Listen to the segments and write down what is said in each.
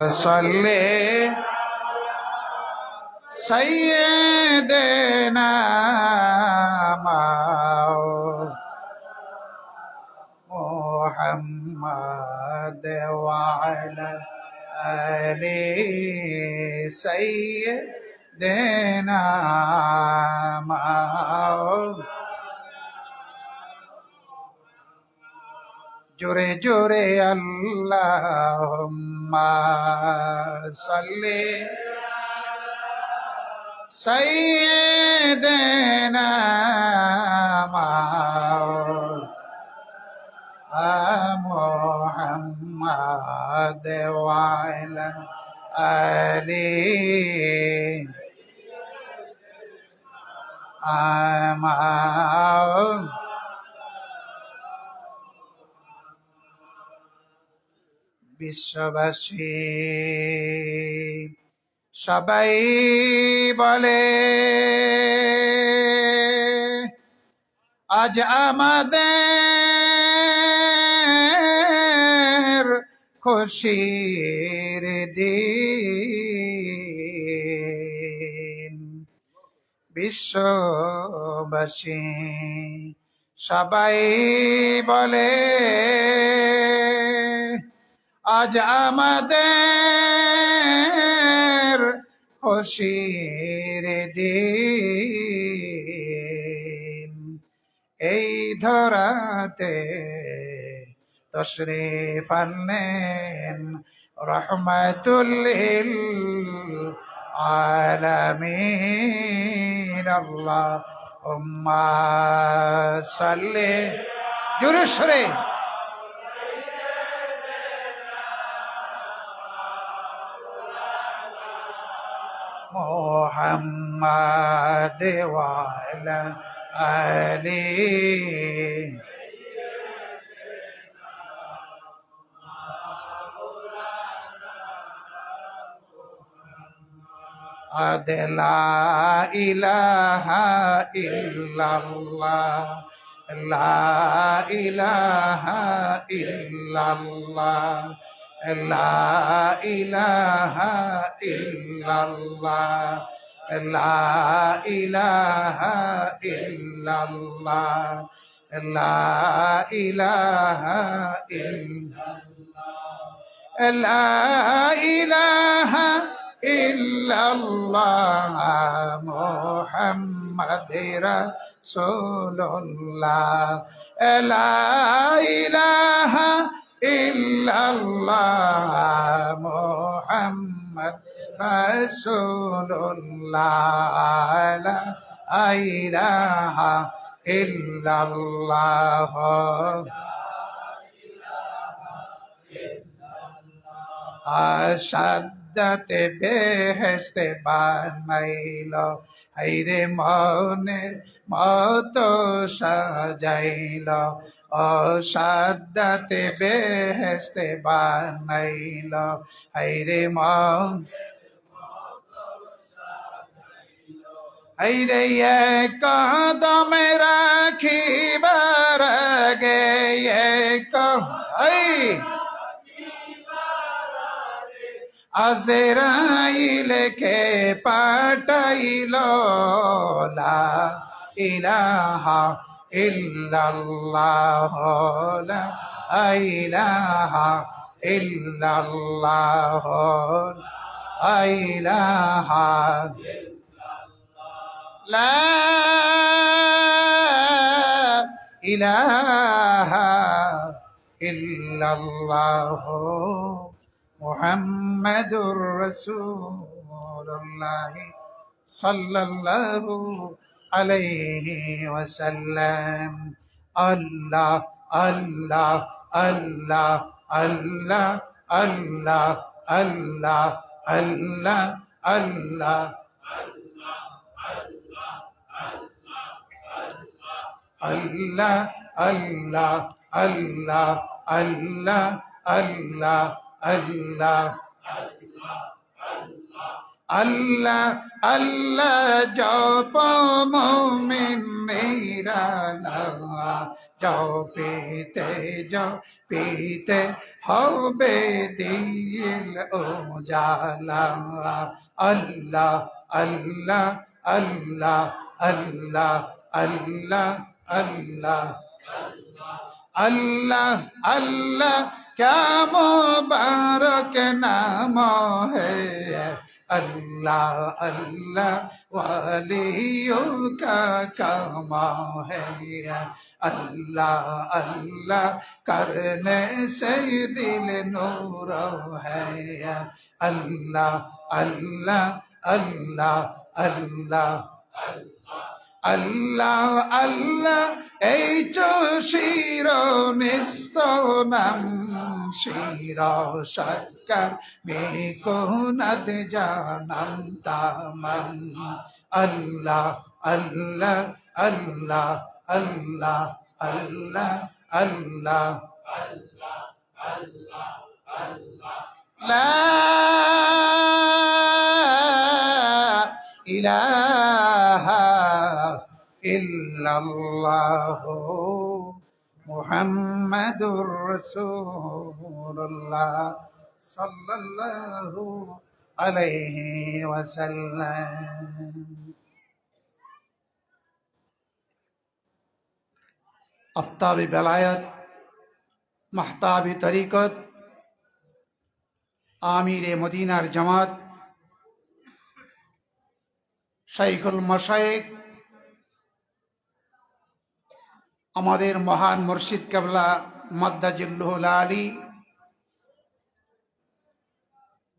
صلي سيدنا محمد وعلى آل سيدنا জোরে জোরে আল্লাহুম্মা সাল্লি সাইয়্যিদিনা মুহাম্মাদ ওয়া আলা আলি বিশ্ববাসী সবাই বলে আজ আমাদের খুশির দিন। বিশ্ববাসী সবাই বলে আজ আমাদের খুশির দিন। এই ধরাতে তশরিফ আনলেন রহমাতুল লিল আলামিন। আল্লাহুম্মা সাল্লি জোরে সরে মুহাম্মাদ ওয়া আলা আলি লা ইলাহা ইল্লাল্লাহ লা ইলাহা ইল্লাল্লাহ লা ইলাহা ইল্লাল্লাহ লা ইলাহা ইল্লাল্লাহ লা ইলাহা ইল্লাল্লাহ লা ইলাহা ইল্লাল্লাহ মুহাম্মাদুর রাসূলুল্লাহ লা ইলাহা ইল্লাল্লাহ মুহাম্মাদ রাসূলুল্লাহ লা ইলাহা ইল্লাল্লাহ আসাদাতে বেহেশতে বানাইল হাইরে মনে মত সাজাইল আসাদাতে বেহেশতে বানাইল হাইরে মন হাইরে কদমে রাখিবার গে আজরাইলকে পাঠাইল লা ইলাহা ইল্লাল্লাহ লা ইলাহা ইল্লাল্লাহ ইলাহা লা ইলাহা ইল্লাল্লাহ মুহাম্মাদুর রাসূলুল্লাহ সাল্লাল্লাহু আলাইহি ওয়াসাল্লাম। আল্লাহ আল্লাহ আল্লাহ আল্লাহ আল্লাহ আল্লাহ আল্লাহ আল্লাহ আল্লাহ আল্লাহ আল্লাহ আল্লাহ আল্লাহ আল্লাহ আল্লাহ আল্লাহ জপ মুমিনেরা যাও পেতে যাও পেতে হবে দিল উজালা। আল্লাহ আল্লাহ আল্লাহ আল্লাহ আল্লাহ আল্লাহ अल्लाह अल्लाह क्या मुबारक नाम है। अल्लाह अल्लाह वालियों का काम है। अल्लाह अल्लाह करने से दिल नूर है। अल्लाह अल्लाह अल्लाह अल्लाह আল্লাহ আল্লাহ এই তো শির নিস্তনাম শির সক্কর মে কোনাদ জানাম তামাম। আল্লাহ আল্লাহ আল্লাহ আল্লাহ আল্লাহ আল্লাহ লা ইলাহা ইল্লাল্লাহু মুহাম্মাদুর রাসূলুল্লাহ সাল্লাল্লাহু আলাইহি ওয়াসাল্লাম। আফতাবি বেলায়েত, মাহতাবি তরিকত, আমিরে মদিনার জামাত, শাইখুল মাশায়েখ, আমাদের মহান মুর্শিদ কেবলা মাদ্দাজিল্লুহুল আলী,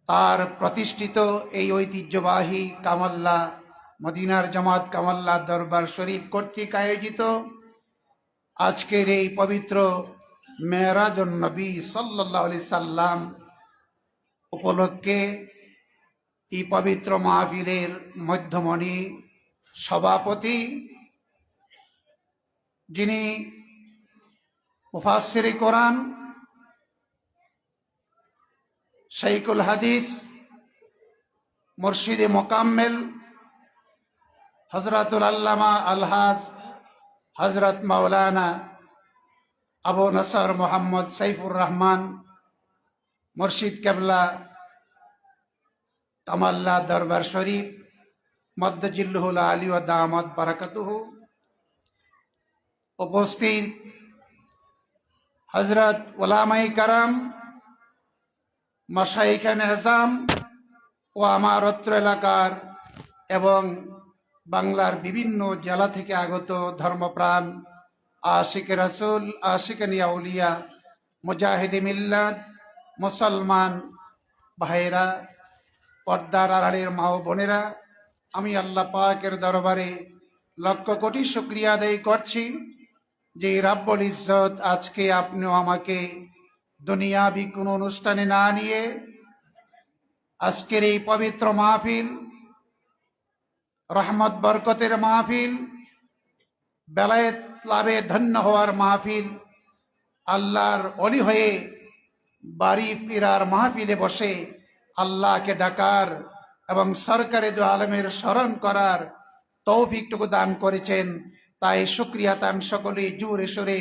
তার প্রতিষ্ঠিত এই ঐতিহ্যবাহী কামাল্লা মদিনার জামাত কামাল্লা দরবার শরীফ কর্তৃক আয়োজিত আজকের এই পবিত্র মেরাজুন নবী সাল্লাল্লাহু আলাইহি সাল্লাম উপলক্ষে এই পবিত্র মাহফিলের মধ্যমণি সভাপতি, যিনি মুফাসসিরে কোরআন, শাইখুল হাদিস, মুর্শিদে মোকাম্মেল হযরতুল আল্লামা আলহাজ হযরত মাওলানা আবু নসর মোহাম্মদ সাইফুর রহমান মুর্শিদ কেবলা কামাল্লা দরবার শরীফ মাদ্দাজিল্লুহুল আলী ওয়া দামাত বারাকাতুহু, উপস্থিত হযরত উলামায়ে কারাম, মাশায়েখে আযম ও আমার অত্র এলাকার এবং বাংলার বিভিন্ন জেলা থেকে আগত ধর্মপ্রাণ আশিকে রাসূল, আশিকানি আউলিয়া, মুজাহিদে মিল্লাত, মুসলমান ভাইরা, পর্দার আড়ালের মা ও বোনেরা, আমি আল্লাহ পাকের দরবারে লক্ষ কোটি শুকরিয়া আদায় করছি যে রাব্বুল ইজ্জত আজকে আপনিও আমাকে দুনিয়াবি কোনো অনুষ্ঠানে না নিয়ে আজকের এই পবিত্র মাহফিল, রহমত বরকতের মাহফিল, বেলায়েত লাভে ধন্য হওয়ার মাহফিল, আল্লাহর ওলি হয়ে বাড়ি ফিরার মাহফিলে বসে আল্লাহকে ডাকার এবং সরকারে দু আলমের স্মরণ করার তৌফিকটুকু দান করেছেন। তাই শুকরিয়া তান সকলে জোরে সোরে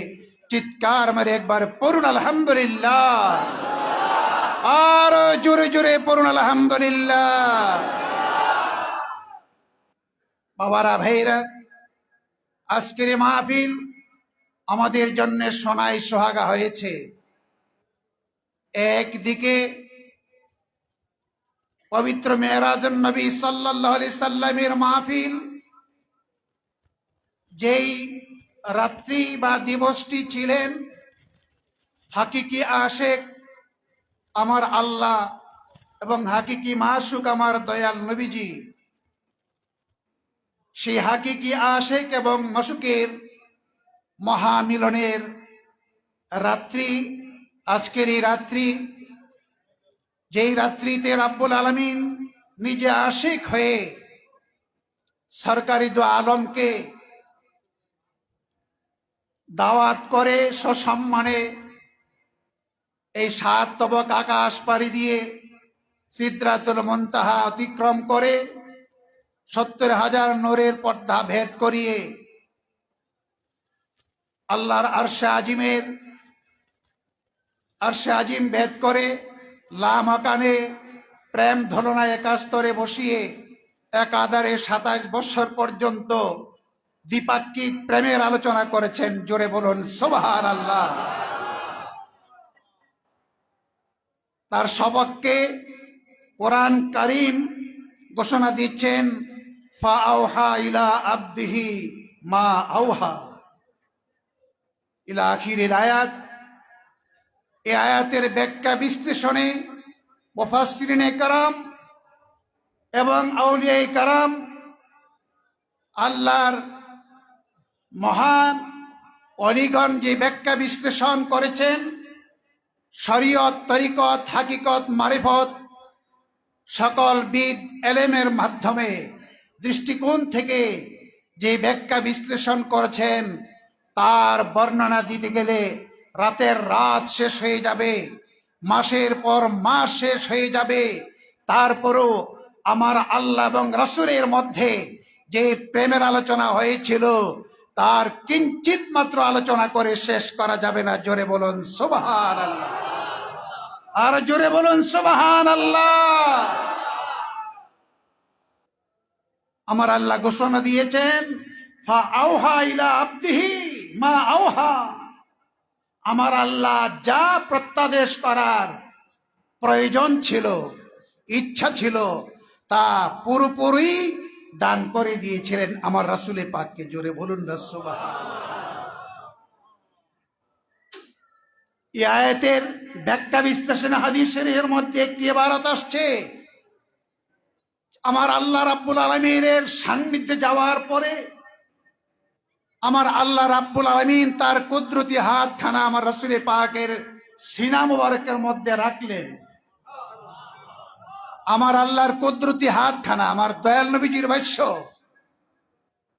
চিৎকার মারে একবার পড়ুন আলহামদুলিল্লাহ, আর জোরে জোরে পড়ুন আলহামদুলিল্লাহ। বাবারা, ভাইরা, আজকের মাহফিল আমাদের জন্য সোনায় সোহাগা হয়েছে। একদিকে পবিত্র মেরাজুন নবী সাল্লাল্লাহু আলাইহি সাল্লামের মাহফিল, যেই রাত্রি বা দিবসটি ছিলেন হাকিকি আশেক আমার আল্লাহ এবং হাকিকি মাশুক আমার দয়াল নবীজি, সেই হাকিকি আশেক এবং মাশুকের মহামিলনের রাত্রি আজকের এই রাত্রি, যেই রাত্রিতে রাব্বুল আলামিন নিজে আশিক হয়ে সরকারি দু আলমকে দাওয়াত করে সসম্মানে এই 7 তবক আকাশ পাড়ি দিয়ে সিদরাতুল মুনতাহা অতিক্রম করে 70,000 নূরের পর্দা ভেদ করিয়ে আল্লাহর আরশে আজিম ভেদ করে লামাকানে প্রেম ধলনায় একাস্তরে বসিয়ে একাধারে ২৭ বৎসর পর্যন্ত দ্বিপাক্ষিক প্রেমের আলোচনা করেছেন। জোরে বলুন সুবহানাল্লাহ। তার সপক্ষে কোরআন কারীম ঘোষণা দিচ্ছেন, ফাআওহা ইলা আবদিহি মা আওহা ইলা আখিরিল আয়াত। এই আয়াতের ব্যাখ্যা বিশ্লেষণে মুফাসসিরিনে কেরাম এবং আউলিয়ায়ে কেরাম আল্লাহর মহান অলিগণ যে ব্যাখ্যা বিশ্লেষণ করেছেন, শরীয়ত, তরিকত, হাকিকত, মারিফত সকল বিদ এলেমের মাধ্যমে দৃষ্টিকোণ থেকে যে ব্যাখ্যা বিশ্লেষণ করেছেন, তার বর্ণনা দিতে গেলে রাতের রাত শেষ হয়ে যাবে, মাসের পর মাস শেষ হয়ে যাবে। তারপরও আমার আল্লাহ এবং রাসূলের মধ্যে যে প্রেমের আলোচনা হয়েছিল তার কিঞ্চিত মাত্র আলোচনা করে শেষ করা যাবে না। জোরে বলুন সুবহানাল্লাহ, আর জোরে বলুন সুবহানাল্লাহ। আমার আল্লাহ ঘোষণা দিয়েছেন, ফাআওহা ইলা আবদিহি মা আওহা। আমার আল্লাহ যা প্রত্যাদেশ করার প্রয়োজন ছিল, ইচ্ছা ছিল, তা পুরোপুরি দান করে দিয়েছিলেন আমার রাসূলে পাককে। জোরে বলুন সুবহানাল্লাহ। এই আয়াতের ব্যাখ্যা বিশ্লেষণে হাদিস শরীফের মধ্যে একটি ইবারত আসছে, আমার আল্লাহ রাব্বুল আলামিনের সান্নিধ্যে যাওয়ার পরে আমার আল্লাহ রাব্বুল আলামিন তার কুদরতি হাতখানা আমার রাসূলে পাকের সিনা মুবারকের মধ্যে রাখলেন। আমার আল্লাহর কুদরতি হাতখানা, আমার দয়াল নবীজির ভাষ্য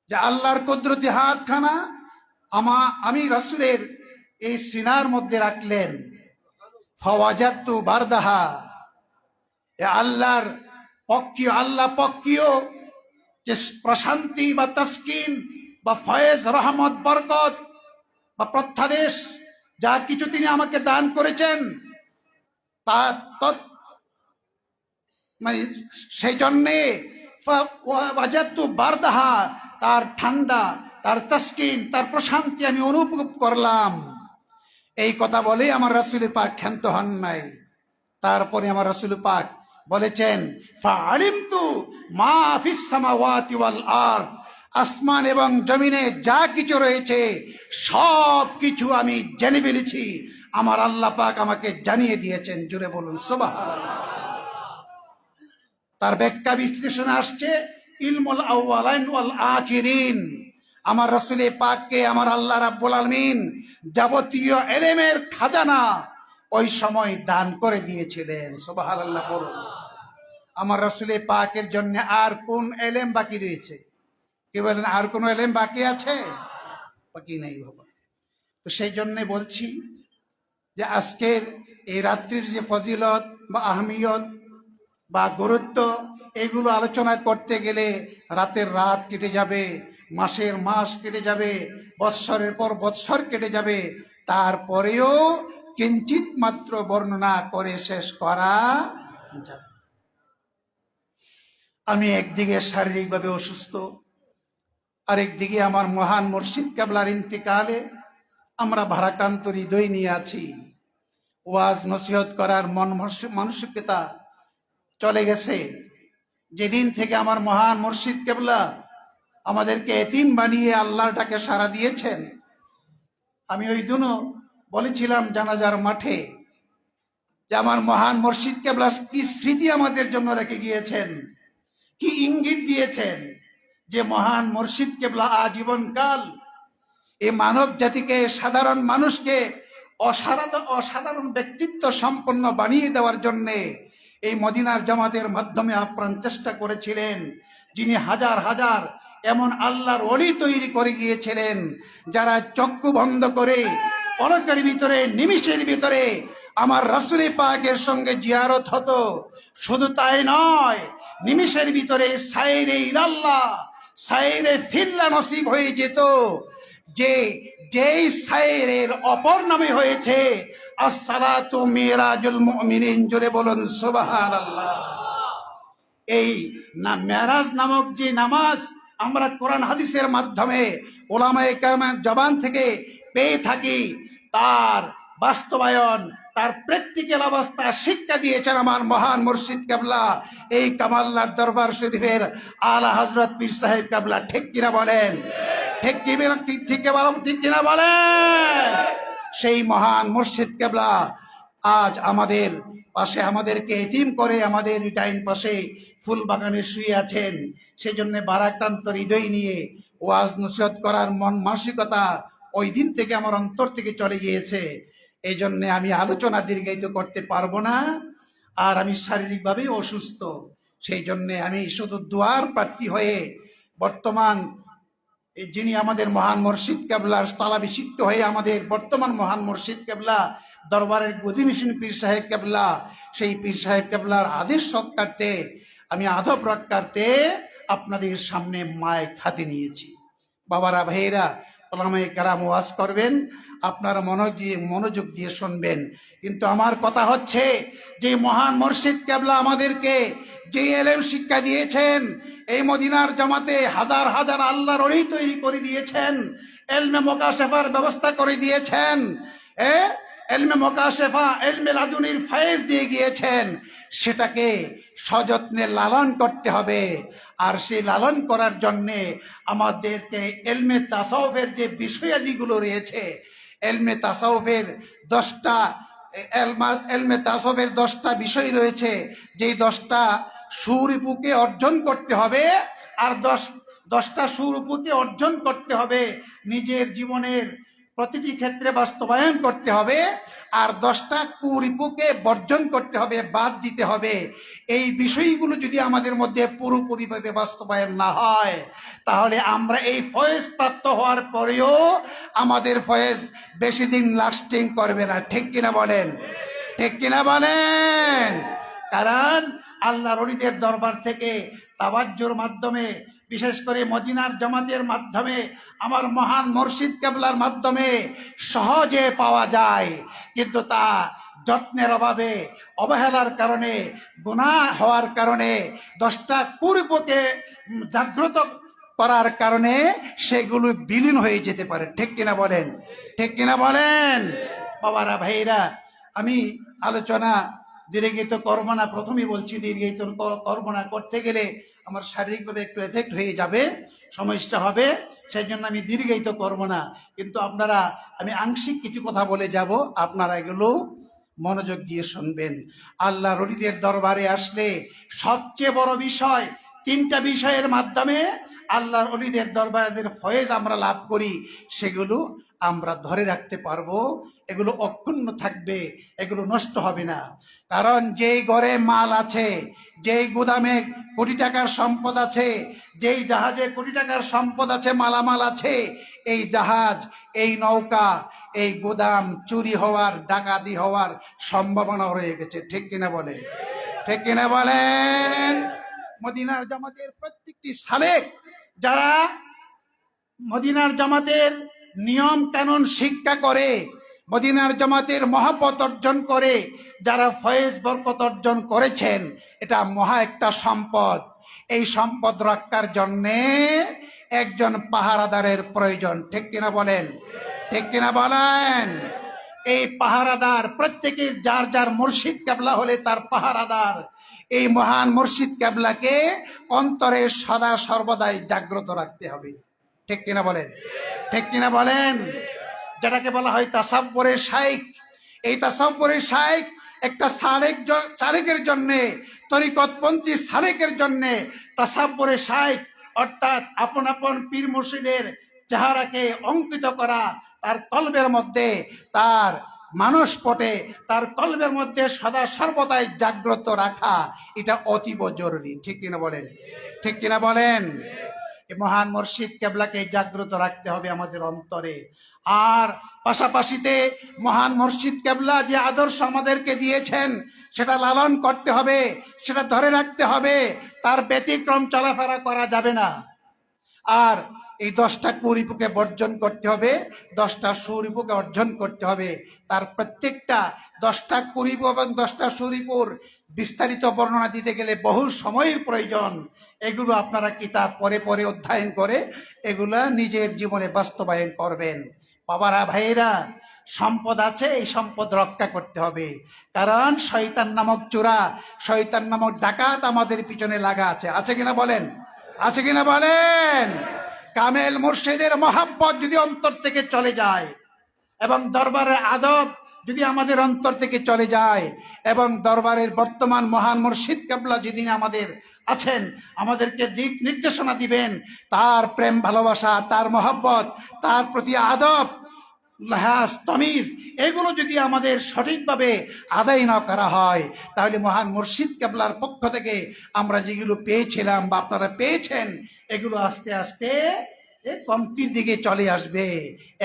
যে আল্লাহর কুদরতি হাতখানা আমি রাসূলের এই সিনার মধ্যে রাখলেন। ফাওয়াজাতু বারদাহা, আল্লাহ পক্ষীয় যে প্রশান্তি বা তাসকিন বা ফয়েজ, রহমত, বরকত বা প্রত্যাদেশ যা কিছু তিনি আমাকে দান করেছেন, তা মানে সেই জন্যে ওয়াজাতু বারদাহা, তার ঠান্ডা, তার তাসকিন, তার প্রশান্তি আমি অনুভব করলাম। এই কথা বলে আমার রাসূল পাক ক্ষান্ত হন নাই। তারপরে আমার রাসূল পাক বলেছেন, ফাআলিমতু মা ফিস সামাওয়াতি ওয়াল আরদ, আসমান এবং জমিনে যা কিছু রয়েছে সব কিছু আমি জেনে ফেলেছি। আমার আল্লাহ পাক আমাকে জানিয়ে দিয়েছেন। জোরে বলুন সুবহানাল্লাহ। তার ব্যাখ্যা বিশ্লেষণ আসছে, ইলমুল আউয়ালাইন ওয়াল আখিরিন। আমার রাসূল পাককে আমার আল্লাহ রাব্বুল আলামিন যাবতীয় ইলমের খাজানা ওই সময় দান করে দিয়েছিলেন। সুবহানাল্লাহ বলুন। আমার রাসূল পাকের জন্য আর কোন ইলম বাকি রয়েছে? কি বলেন, আর কোন ইলম বাকি আছে? বাকি নেই বাবা। তো সেই জন্য বলছি যে আজকের এই রাত্রির যে ফজিলত বা আহমিয়ত বা গুরুত্ব, এগুলো আলোচনা করতে গেলে রাতের রাত কেটে যাবে, মাসের মাস কেটে যাবে, বৎসরের পর বৎসর কেটে যাবে, তারপরেও কিঞ্চিত মাত্র বর্ণনা করে শেষ করা যাবে। আমি একদিকে শারীরিকভাবে অসুস্থ, আরেকদিকে আমার মহান মুর্শিদ কেবলার ইন্তেকালে আমরা ভারাক্রান্ত হৃদয় নিয়ে আছি। ওয়াজ নসিহত করার মানসিকতা চলে গেছে। যেদিন থেকে আমার মহান মুর্শিদ কেবলা আমাদেরকে এতিম বানিয়ে আল্লাহর ডাকে সাড়া দিয়েছেন, আমি ওই দিনও বলেছিলাম জানাজার মাঠে যে আমার মহান মুর্শিদ কেবলা কি স্মৃতি আমাদের জন্য রেখে গিয়েছেন, কি ইঙ্গিত দিয়েছেন, যে মহান মুর্শিদ কেবলা আজীবন কাল এই মানব জাতিকে, সাধারণ মানুষকে অসাধারণ ব্যক্তিত্ব সম্পন্ন বানিয়ে দেওয়ার জন্যে এই মদিনার জামাতের মাধ্যমে আপ্রাণ চেষ্টা করেছিলেন। যিনি হাজার হাজার এমন আল্লাহর ওলি তৈরি করে গিয়েছিলেন, যারা চক্ষু বন্ধ করে পলকের ভিতরে, নিমিষের ভিতরে আমার রাসূল পাকের সঙ্গে জিয়ারত হতো। শুধু তাই নয়, নিমিষের ভিতরে সাইরে ইলাল্লাহ, সাইরে ফিল্লাহ নসিব হয়ে যেত। যে যেই সাইরের অপর নামে হয়েছে আসসালাতু মিরাজুল মুমিনিন, জোরে বলুন সুবহানাল্লাহ। এই না মেরাজ নামক যে নামাজ আমরা কোরআন হাদিসের মাধ্যমে ওলামায়ে কেরামের জবান থেকে পেয়ে থাকি, তার বাস্তবায়ন, তার প্র্যাকটিক্যাল অবস্থা শিক্ষা দিয়েছেন আমার মহান মুর্শিদ কেবলা এই কামাল্লার দরবার শরীফের আলা হযরত পীর সাহেব কেবলা। ঠিক কিনা বলেন? ঠিক কিনা বলেন? সেই মহান মুর্শিদ কেবলা আজ আমাদের পাশে, আমাদেরকে এতিম করে আমাদের রিটাইন পাশে ফুল বাগানে শুয়ে আছেন। সেই জন্য বারাক্রান্ত হৃদয় নিয়ে ওয়াজ নসিহত করার মন মানসিকতা ওই দিন থেকে আমার অন্তর থেকে চলে গিয়েছে। এই জন্য আমি আলোচনা দীর্ঘায়িত করতে পারবো না, আর আমি শারীরিকভাবে অসুস্থ। সেই জন্য আমি শুধু দুয়ার প্রার্থী হয়ে বর্তমান যিনি আমাদের মহান মুর্শিদ কেবলার স্থলাভিষিক্ত হয়ে আমাদের বর্তমান মহান মুর্শিদ কেবলা দরবারের গদিনিসীন পীর সাহেব কেবলা, সেই পীর সাহেব কেবলার আদেশ সৎকারতে আমি আদব রক্ষার্থে আপনাদের সামনে মাইক হাতে নিয়েছি। বাবারা, ভাইয়েরা, ওলামায়ে কেরাম ওয়াজ করবেন, আপনারা মনোযোগ দিয়ে শুনবেন। কিন্তু আমার কথা হচ্ছে যে মহান মুর্শিদ কেবলা আমাদেরকে যে এলেম শিক্ষা দিয়েছেন, এই মদিনার জামাতে হাজার হাজার আল্লাহর ওলি তৈরি করে দিয়েছেন, এলমে মুকাশেফার ব্যবস্থা করে দিয়েছেন, এলমে মুকাশেফা, এলমে লাদুনির ফয়েজ দিয়ে গিয়েছেন। সেটাকে সযত্নে লালন করতে হবে। আর সেই লালন করার জন্যে আমাদেরকে এলমে তাসাউফের যে বিষয়াদিগুলো রয়েছে, এলমে তাসাউফের 10টা বিষয় রয়েছে, যেই 10টা সুরূপকে অর্জন করতে হবে। আর 10টা সুরূপকে অর্জন করতে হবে, নিজের জীবনের প্রতিটি ক্ষেত্রে বাস্তবায়ন করতে হবে। আর 10টা কুরিপুকে বর্জন করতে হবে, বাদ দিতে হবে। এই বিষয়গুলো যদি আমাদের মধ্যে পুরোপুরিভাবে বাস্তবায়ন না হয়, তাহলে আমরা এই ফয়েজ প্রাপ্ত হওয়ার পরেও আমাদের ফয়েজ বেশি দিন লাস্টিং করবে না। ঠিক কিনা বলেন? ঠিক কিনা বলেন? কারণ আল্লাহর ওলিদের দরবার থেকে তাওয়াজ্জুর মাধ্যমে, বিশেষ করে মদিনার জামাতের মাধ্যমে, আমার মহান মুর্শিদ কেবলার মাধ্যমে সহজে পাওয়া যায়। কিন্তু তা যত্নের অভাবে, অবহেলার কারণে, গুনাহ হওয়ার কারণে, 10টা কুরূপকে জাগ্রত করার কারণে সেগুলো বিলীন হয়ে যেতে পারে। ঠিক কিনা বলেন? ঠিক কিনা বলেন? বাবারা, ভাইরা, আমি আলোচনা দীর্ঘায়িত করবো না। প্রথমেই বলছি, দীর্ঘায়িত করবো না। করতে গেলে আমার শারীরিকভাবে একটু এফেক্ট হয়ে যাবে, সমস্যা হবে। সেই জন্য আমি দীর্ঘায়িত করবো না। কিন্তু আপনারা, আমি আংশিক কিছু কথা বলে যাব, আপনারা এগুলো মনোযোগ দিয়ে শুনবেন। আল্লাহর ওলিদের দরবারে আসলে সবচেয়ে বড় বিষয়, 3টা বিষয়ের মাধ্যমে আল্লাহর ওলিদের দরবারের ফয়েজ আমরা লাভ করি, সেগুলো আমরা ধরে রাখতে পারবো। এগুলো অক্ষুণ্ণ থাকবে, এগুলো নষ্ট হবে না। কারণ যেই ঘরে মাল আছে, যেই গুদামে কোটি টাকার সম্পদ আছে, যেই জাহাজে কোটি টাকার সম্পদ আছে, মালামাল আছে, এই জাহাজ, এই নৌকা, এই গুদাম চুরি হওয়ার, ডাকাতি হওয়ার সম্ভাবনা রয়ে গেছে। ঠিক কিনা বলেন? ঠিক কিনা বলেন? মদিনার জামাতের প্রত্যেকটি সালেক যারা মদিনার জামাতের নিয়ম কানুন শিক্ষা করে, মদিনার জামাতের মহব্বত অর্জন করে, যারা ফয়েজ বরকত অর্জন করেছেন, এটা মহা একটা সম্পদ। এই সম্পদ রক্ষার জন্যে একজন পাহারাদারের প্রয়োজন। ঠিক কিনা বলেন? ঠিক কিনা বলেন? এই পাহারাদার প্রত্যেকের যার যার মুর্শিদ কেবলা হলে তার পাহারাদার। এই মহান মুর্শিদ কেবলাকে অন্তরে সদা সর্বদাই জাগ্রত রাখতে হবে। ঠিক কিনা বলেন? ঠিক কিনা বলেন? যেটাকে বলা হয় তাসাব্বুরের শাইখ। এই তাসাব্বুরের শাইখ একটা সালেকের জন্য, তরিকতপন্থী সালেকের জন্য তাসাব্বুরের শাইখ অর্থাৎ আপন আপন পীর মুর্শিদের চেহারাকে অঙ্কিত করা, তার কলবের মধ্যে, তার মানসপটে, তার কলবের মধ্যে সদা সর্বদাই জাগ্রত রাখা, এটা অতীব জরুরি। ঠিক কিনা বলেন? ঠিক কিনা বলেন? এই মহান মুর্শিদ কেবলাকে জাগ্রত রাখতে হবে আমাদের অন্তরে। আর পাশাপাশিতে মহান মুর্শিদ কেবলা যে আদর্শ আমাদেরকে দিয়েছেন, সেটা লালন করতে হবে, সেটা ধরে রাখতে হবে। তার ব্যতিক্রম চলাফেরা করা যাবে না। আর এই 10টা কুরিপুকে বর্জন করতে হবে, 10টা সুরিপুকে অর্জন করতে হবে। তার প্রত্যেকটা 10টা কুরিপু এবং 10টা সুরিপুর বিস্তারিত বর্ণনা দিতে গেলে বহু সময়ের প্রয়োজন। এগুলো আপনারা কিতাব পরে পরে অধ্যয়ন করে এগুলা নিজের জীবনে বাস্তবায়ন করবেন। বাবারা, ভাইয়েরা, সম্পদ আছে, এই সম্পদ রক্ষা করতে হবে। কারণ শয়তান নামক চোরা, শয়তান নামক ডাকাত আমাদের পিছনে লাগা আছে। আছে কিনা বলেন? আছে কিনা বলেন? কামেল মুর্শিদের মহাব্বত যদি অন্তর থেকে চলে যায় এবং দরবারের আদব যদি আমাদের অন্তর থেকে চলে যায় এবং দরবারের বর্তমান মহান মুর্শিদ কেবলা যেদিন আমাদের আছেন, আমাদেরকে দিক নির্দেশনা দিবেন, তার প্রেম ভালোবাসা, তার মহব্বত, তার প্রতি আদব, লাহাজ, তমিজ, এগুলো যদি আমাদের সঠিকভাবে আদায় না করা হয়, তাহলে মহান মুর্শিদ কেবলার পক্ষ থেকে আমরা যেগুলো পেয়েছিলাম বা আপনারা পেয়েছেন, এগুলো আস্তে আস্তে কমতির দিকে চলে আসবে।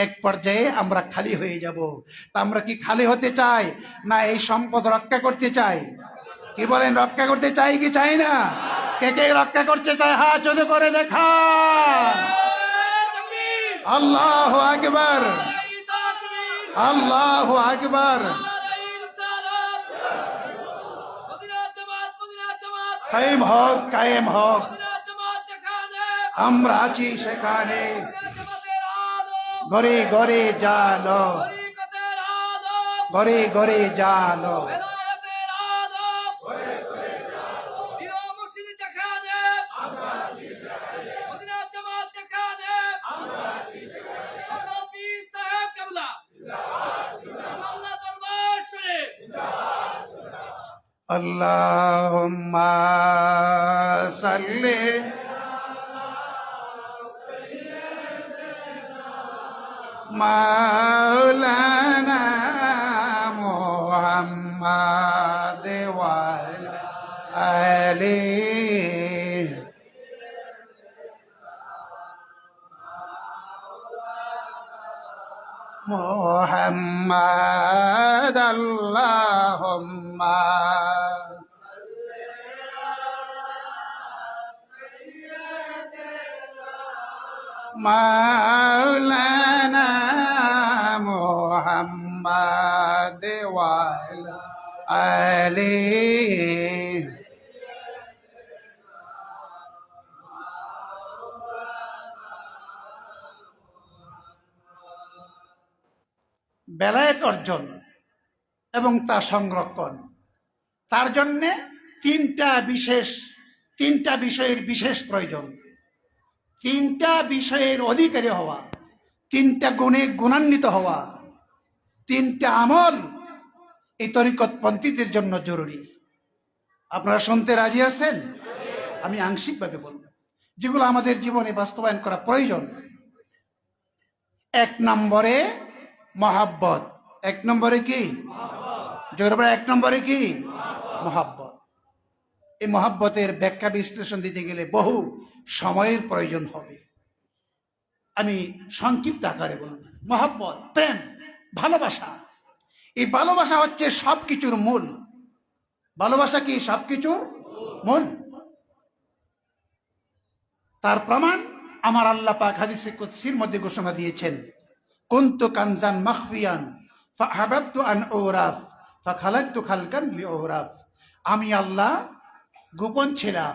এক পর্যায়ে আমরা খালি হয়ে যাব। তা আমরা কি খালি হতে চাই, না এই সম্পদ রক্ষা করতে চাই? কি বলেন, রক্ষা করতে চাই কি চাই না? কে কে রক্ষা করতে চায় হাত জোড় করে দেখা। আল্লাহু আকবার, আল্লাহু আকবার। কায়েম হোক, কায়েম হোক, আমরা আছি সেখানে। ঘরে ঘরে জালো, ঘরে ঘরে জালো। আল্লাহুম্মা সাল্লি মাওলানা মুহাম্মাদ ওয়া আলি মুহাম্মাদ। আল্লাহুম্মা মাওলানা মুহাম্মাদ ওয়া আলি। বেলায়েত অর্জন এবং তা সংরক্ষণ, তার জন্যে তিনটা বিষয়ের বিশেষ প্রয়োজন। তিনটা বিষয়ের অধিকারী হওয়া, তিনটা গুণে গুণান্বিত হওয়া, তিনটা আমল এই তরিকতপন্থীদের জন্য জরুরি। আপনারা শুনতে রাজি আছেন? আমি আংশিকভাবে বলব যেগুলো আমাদের জীবনে বাস্তবায়ন করা প্রয়োজন। 1 নম্বরে মহাব্বত। 1 নম্বরে কি? জোরে 1 নম্বরে কি? মহাব্বত। এই মহাব্বতের ব্যাখ্যা বিশ্লেষণ দিতে গেলে বহু সময়ের প্রয়োজন হবে। আমি সংক্ষিপ্ত আকারে বলব। মহাব্বত, প্রেম, ভালোবাসা। এই ভালোবাসা হচ্ছে সবকিছুর মূল। ভালোবাসা কি? সবকিছুর মূল। তার প্রমাণ আমার আল্লাহ পাক হাদিসে কুদসির মধ্যে ঘোষণা দিয়েছেন, কুনতু কানজান মাখফিয়ান ফাহাবাবতু আন উরাফ ফাখালাকতু খালকান লিউরাফ। আমি আল্লাহ গোপন ছিলাম,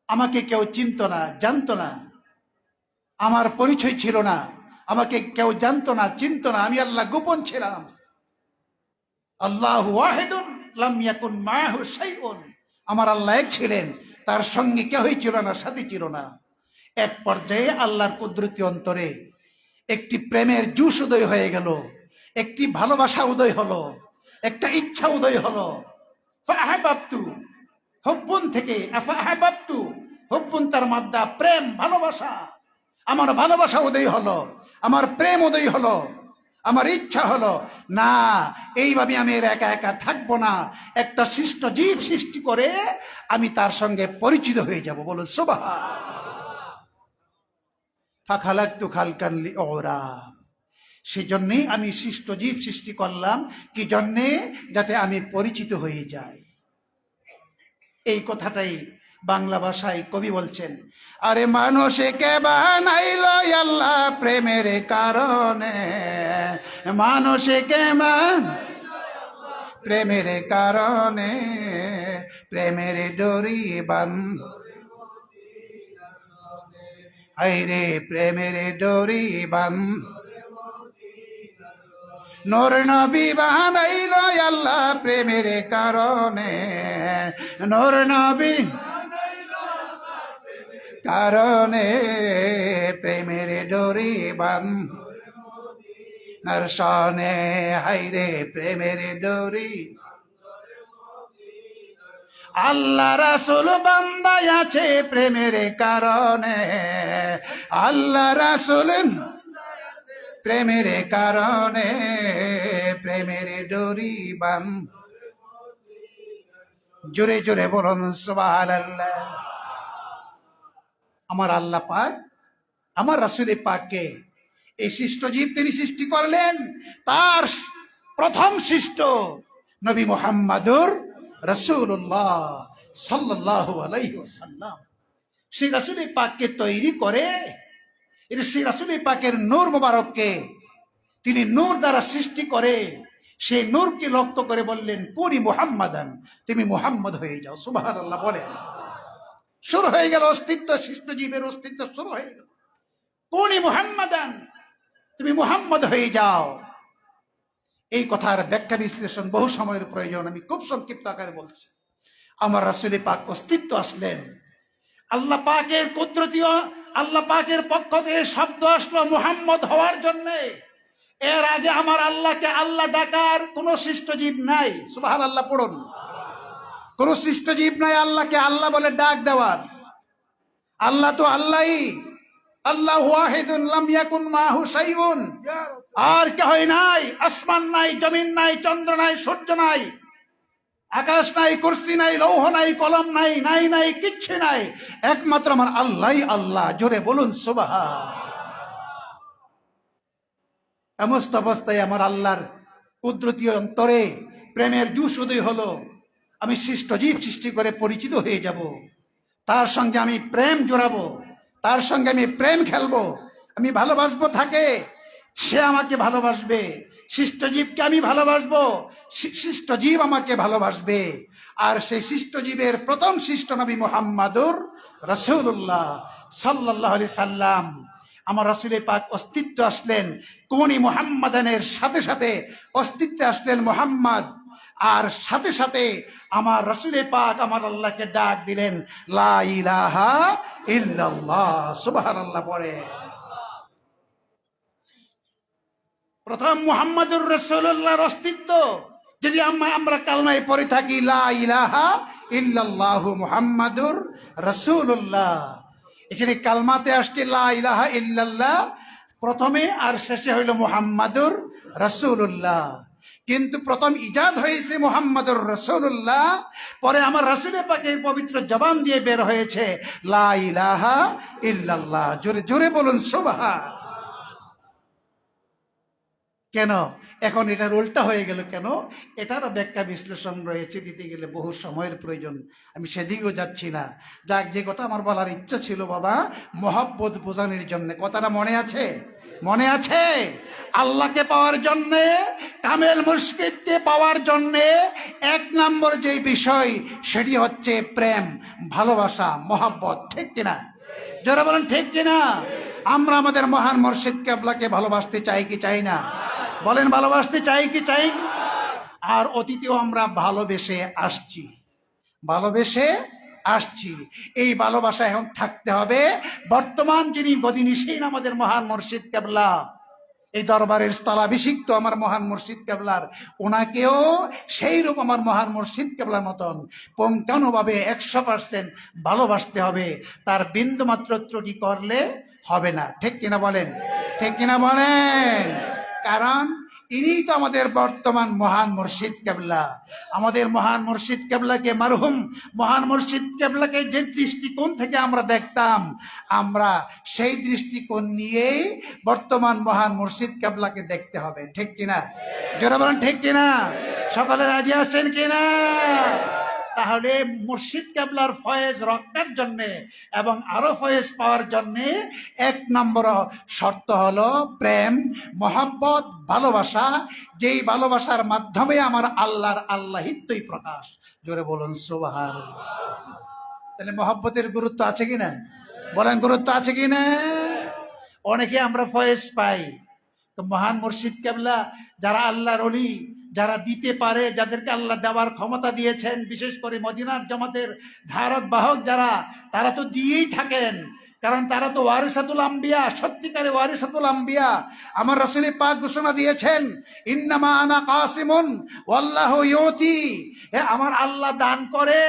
আমাকে কেউ চিনত না, জানতো না, আমার পরিচয় ছিল না, আমাকে কেউ জানতো না, চিনত না, আমি আল্লাহ গোপন ছিলাম। আল্লাহু ওয়াহিদুন লাম ইয়াকুন মাহু শাইউন। আমার আল্লাহ এক ছিলেন, তার সঙ্গে কেউই ছিল না, সাথী ছিল না। এক পর্যায়ে আল্লাহর কুদরতি অন্তরে একটি প্রেমের জুস উদয় হয়ে গেল, একটি ভালোবাসা উদয় হলো, একটা ইচ্ছা উদয় হলো। ফাহাবাবতু, হুব্বুন থেকে আফাহাবাবতু, হুব্বুন তার মাদ্দা, প্রেম, ভালোবাসা। আমার ভালোবাসা উদয় হলো, আমার প্রেম উদয় হলো, আমার ইচ্ছা হলো না এইভাবে আমি একা একা থাকবো না, একটা সৃষ্ট জীব সৃষ্টি করে আমি তার সঙ্গে পরিচিত হয়ে যাব। বলো সুবহান। ফাখালাকতু খালকান লিউরাফ। সেই জন্যেই আমি সৃষ্ট জীব সৃষ্টি করলাম, কি জন্যে? যাতে আমি পরিচিত হয়ে যাই। এই কথাটাই বাংলা ভাষায় কবি বলছেন, আরে মানুষকে বানাইল আল্লাহ প্রেমের কারণে, মানুষকে প্রেমের কারণে, প্রেমের ডোরি বান্ধ আইরে প্রেমের ডোরি বান্ধ নূর নবী বানাইল আল্লাহ প্রেমের কারণে, নূর নবী কারণে, প্রেমের ডোরি বান্ধ নরসনে, হাইরে প্রেমের ডোরি। আল্লাহ রাসূল বান্দায় আছে প্রেমের কারণে, আল্লাহ রাসূল প্রেমের কারণে, প্রেমের ডোরি বান্ধ। জোরে জোরে বলুন সুবহানাল্লাহ। আমার আল্লাহ পাক আমার রাসূল পাককে এই সৃষ্ট জীব তিনি সৃষ্টি করলেন, তার প্রথম সৃষ্ট নবী মুহাম্মাদুর রাসূলুল্লাহ সাল্লাল্লাহু আলাইহি ওয়াসাল্লাম। সেই রাসূল পাককে তৈরি করে সেই রাসূল পাকের নূর মুবারককে তিনি নূর দ্বারা সৃষ্টি করে সেই নূরকে লক্ষ্য করে বললেন, কুনি মুহাম্মাদান, তুমি মুহাম্মদ হয়ে যাও। সুবহানাল্লাহ বলেন। শুরু হয়ে গেল অস্তিত্ব, সৃষ্ট জীবের অস্তিত্ব শুরু হয়ে গেল। কুনি মুহাম্মাদান, তুমি মুহাম্মদ হয়ে যাও। এই কথার ব্যাখ্যা বিশ্লেষণ বহু সময়ের প্রয়োজন, আমি খুব সংক্ষিপ্ত আকারে বলছি। আমার রাসূল পাক অস্তিত্ব আসলেন, আল্লাহ পাকের কুদরতীয় আল্লাহ পাকের পক্ষ থেকে শব্দ আসলো মুহাম্মদ হওয়ার জন্য। এর আগে আমার আল্লাহকে আল্লাহ ডাকার কোন সৃষ্ট জীব নাই। সুবহানাল্লাহ পড়ুন। কোন সৃষ্ট জীব নাই আল্লাহকে আল্লাহ বলে ডাক দেওয়ার। আল্লাহ তো আল্লাহই, আল্লাহ ওয়াহিদুন লাম ইয়াকুন মাহু শাইউন। আর কেহই নাই, আসমান নাই, জমিন নাই, চন্দ্র নাই, সূর্য নাই, আকাশ নাই, কুরসি নাই, লৌহ নাই, কলম নাই, নাই নাই কিচ্ছু নাই, একমাত্র আমার আল্লাহই আল্লাহ। জোরে বলুন সুবহান। এমস্ত অবস্থায় আমার আল্লাহর কুদরতীয় অন্তরে প্রেমের জুস উদয় হলো। আমি সৃষ্ট জীব সৃষ্টি করে পরিচিত হয়ে যাব, তার সঙ্গে আমি প্রেম জোড়াবো, তার সঙ্গে আমি প্রেম খেলবো, আমি ভালোবাসবো থাকে, সে আমাকে ভালোবাসবে, সৃষ্ট জীবকে আমি ভালোবাসবো, সৃষ্ট জীব আমাকে ভালোবাসবে। আর সেই সৃষ্ট জীবের প্রথম সৃষ্ট নবী মুহাম্মাদুর রাসূলুল্লাহ সাল্লাল্লাহু আলাইহি সাল্লাম, আমার রাসূল পাক অস্তিত্ব আসলেন। কুনি মুহাম্মাদানের সাথে সাথে অস্তিত্বে আসলেন মুহাম্মদ। আর সাথে সাথে আমার রাসূল পাক আমার আল্লাহকে ডাক দিলেন, লা ইলাহা ইল্লাল্লাহ। সুবহানাল্লাহ পড়ে। প্রথম মুহাম্মাদুর রাসূলুল্লাহর অস্তিত্ব যদি আমরা কালমায় পড়ে থাকি, লা ইলাহা ইল্লাল্লাহু মুহাম্মাদুর রাসূলুল্লাহ। এখানে কালমাতে আসছে লা ইলাহা ইল্লাল্লাহ প্রথমে, আর শেষে হইল মুহাম্মাদুর রাসূলুল্লাহ। কিন্তু প্রথম ইজাদ হয়েছে মুহাম্মাদুর রাসূলুল্লাহ, পরে আমার রাসূল পাকের পবিত্র জবান দিয়ে বের হয়েছে লা ইলাহা ইল্লাল্লাহ। জোরে জোরে বলুন সুবহান। কেন এখন এটার উল্টা হয়ে গেল কেন? এটারও ব্যাখ্যা বিশ্লেষণ রয়েছে, দিতে গেলে বহু সময়ের প্রয়োজন, আমি সেদিকেও যাচ্ছি না। যাক, যে কথা আমার বলার ইচ্ছা ছিল বাবা, মহব্বত বোঝানোর জন্য। কথাটা মনে আছে? মনে আছে? আল্লাহকে পাওয়ার জন্যে, কামেল মুর্শিদকে পাওয়ার জন্যে এক নম্বর যে বিষয় সেটি হচ্ছে প্রেম, ভালোবাসা, মহব্বত। ঠিক কিনা? যারা বলেন ঠিক কিনা? আমরা আমাদের মহান মুর্শিদ কেবলাকে ভালোবাসতে চাই কি চাই না? বলেন ভালোবাসতে চাই কি চাই? আর অতীতেও আমরা ভালোবেসে আসছি, ভালোবেসে আসছি। এই ভালোবাসা এখন থাকতে হবে। বর্তমান যিনি গদিনিসীন আমাদের মহান মুর্শিদ কেবলা, এই দরবারের স্থলাভিষিক্ত আমার মহান মুর্শিদ কেবলার, ওনাকেও সেই রূপ আমার মহান মুর্শিদ কেবলার মতন পঙ্কানুভাবে 100% ভালোবাসতে হবে। তার বিন্দু মাত্র ত্রুটি করলে হবে না। ঠিক কিনা বলেন? ঠিক কিনা বলেন? কারণ ইনি তো আমাদের বর্তমান মহান মুর্শিদ কেবলা। আমাদের মহান মুর্শিদ কেবলাকে, মারহুম মহান মুর্শিদ কেবলাকে যে দৃষ্টিকোণ থেকে আমরা দেখতাম, আমরা সেই দৃষ্টিকোণ নিয়েই বর্তমান মহান মুর্শিদ কেবলাকে দেখতে হবে। ঠিক কিনা? যারা বলেন ঠিক কিনা? সকলে রাজি আছেন কিনা? তাহলে মুর্শিদ কেবলার ফয়েজ রক্ষার জন্যে এবং আরো ফয়েজ পাওয়ার জন্যে এক নম্বর শর্ত হলো প্রেম, মহব্বত, ভালোবাসা, যেই ভালোবাসার মাধ্যমে আমার আল্লাহর আল্লাহিত্বই প্রকাশ। জোরে বলুন সুবহানাল্লাহ। তাহলে মহব্বতের গুরুত্ব আছে কিনা? বলেন গুরুত্ব আছে কিনা? অনেকে আমরা ফয়েজ পাই, মহান মুর্শিদ কেবলা যারা আল্লাহর ওলি, যারা দিতে পারে, যাদেরকে আল্লাহ দেওয়ার ক্ষমতা দিয়েছেন, বিশেষ করে মদিনার জামাতের ধারক বাহক যারা, তারা তো দিয়েই থাকেন, কারণ তারা তো ওয়ারিসাতুল আম্বিয়া, সত্যিকারে ওয়ারিসাতুল আম্বিয়া। আমার রাসূল পাক ঘোষণা দিয়েছেন, ইন্নামা আনা কাসিমুন ওয়াল্লাহু ইউতি, আমার আল্লাহ দান করে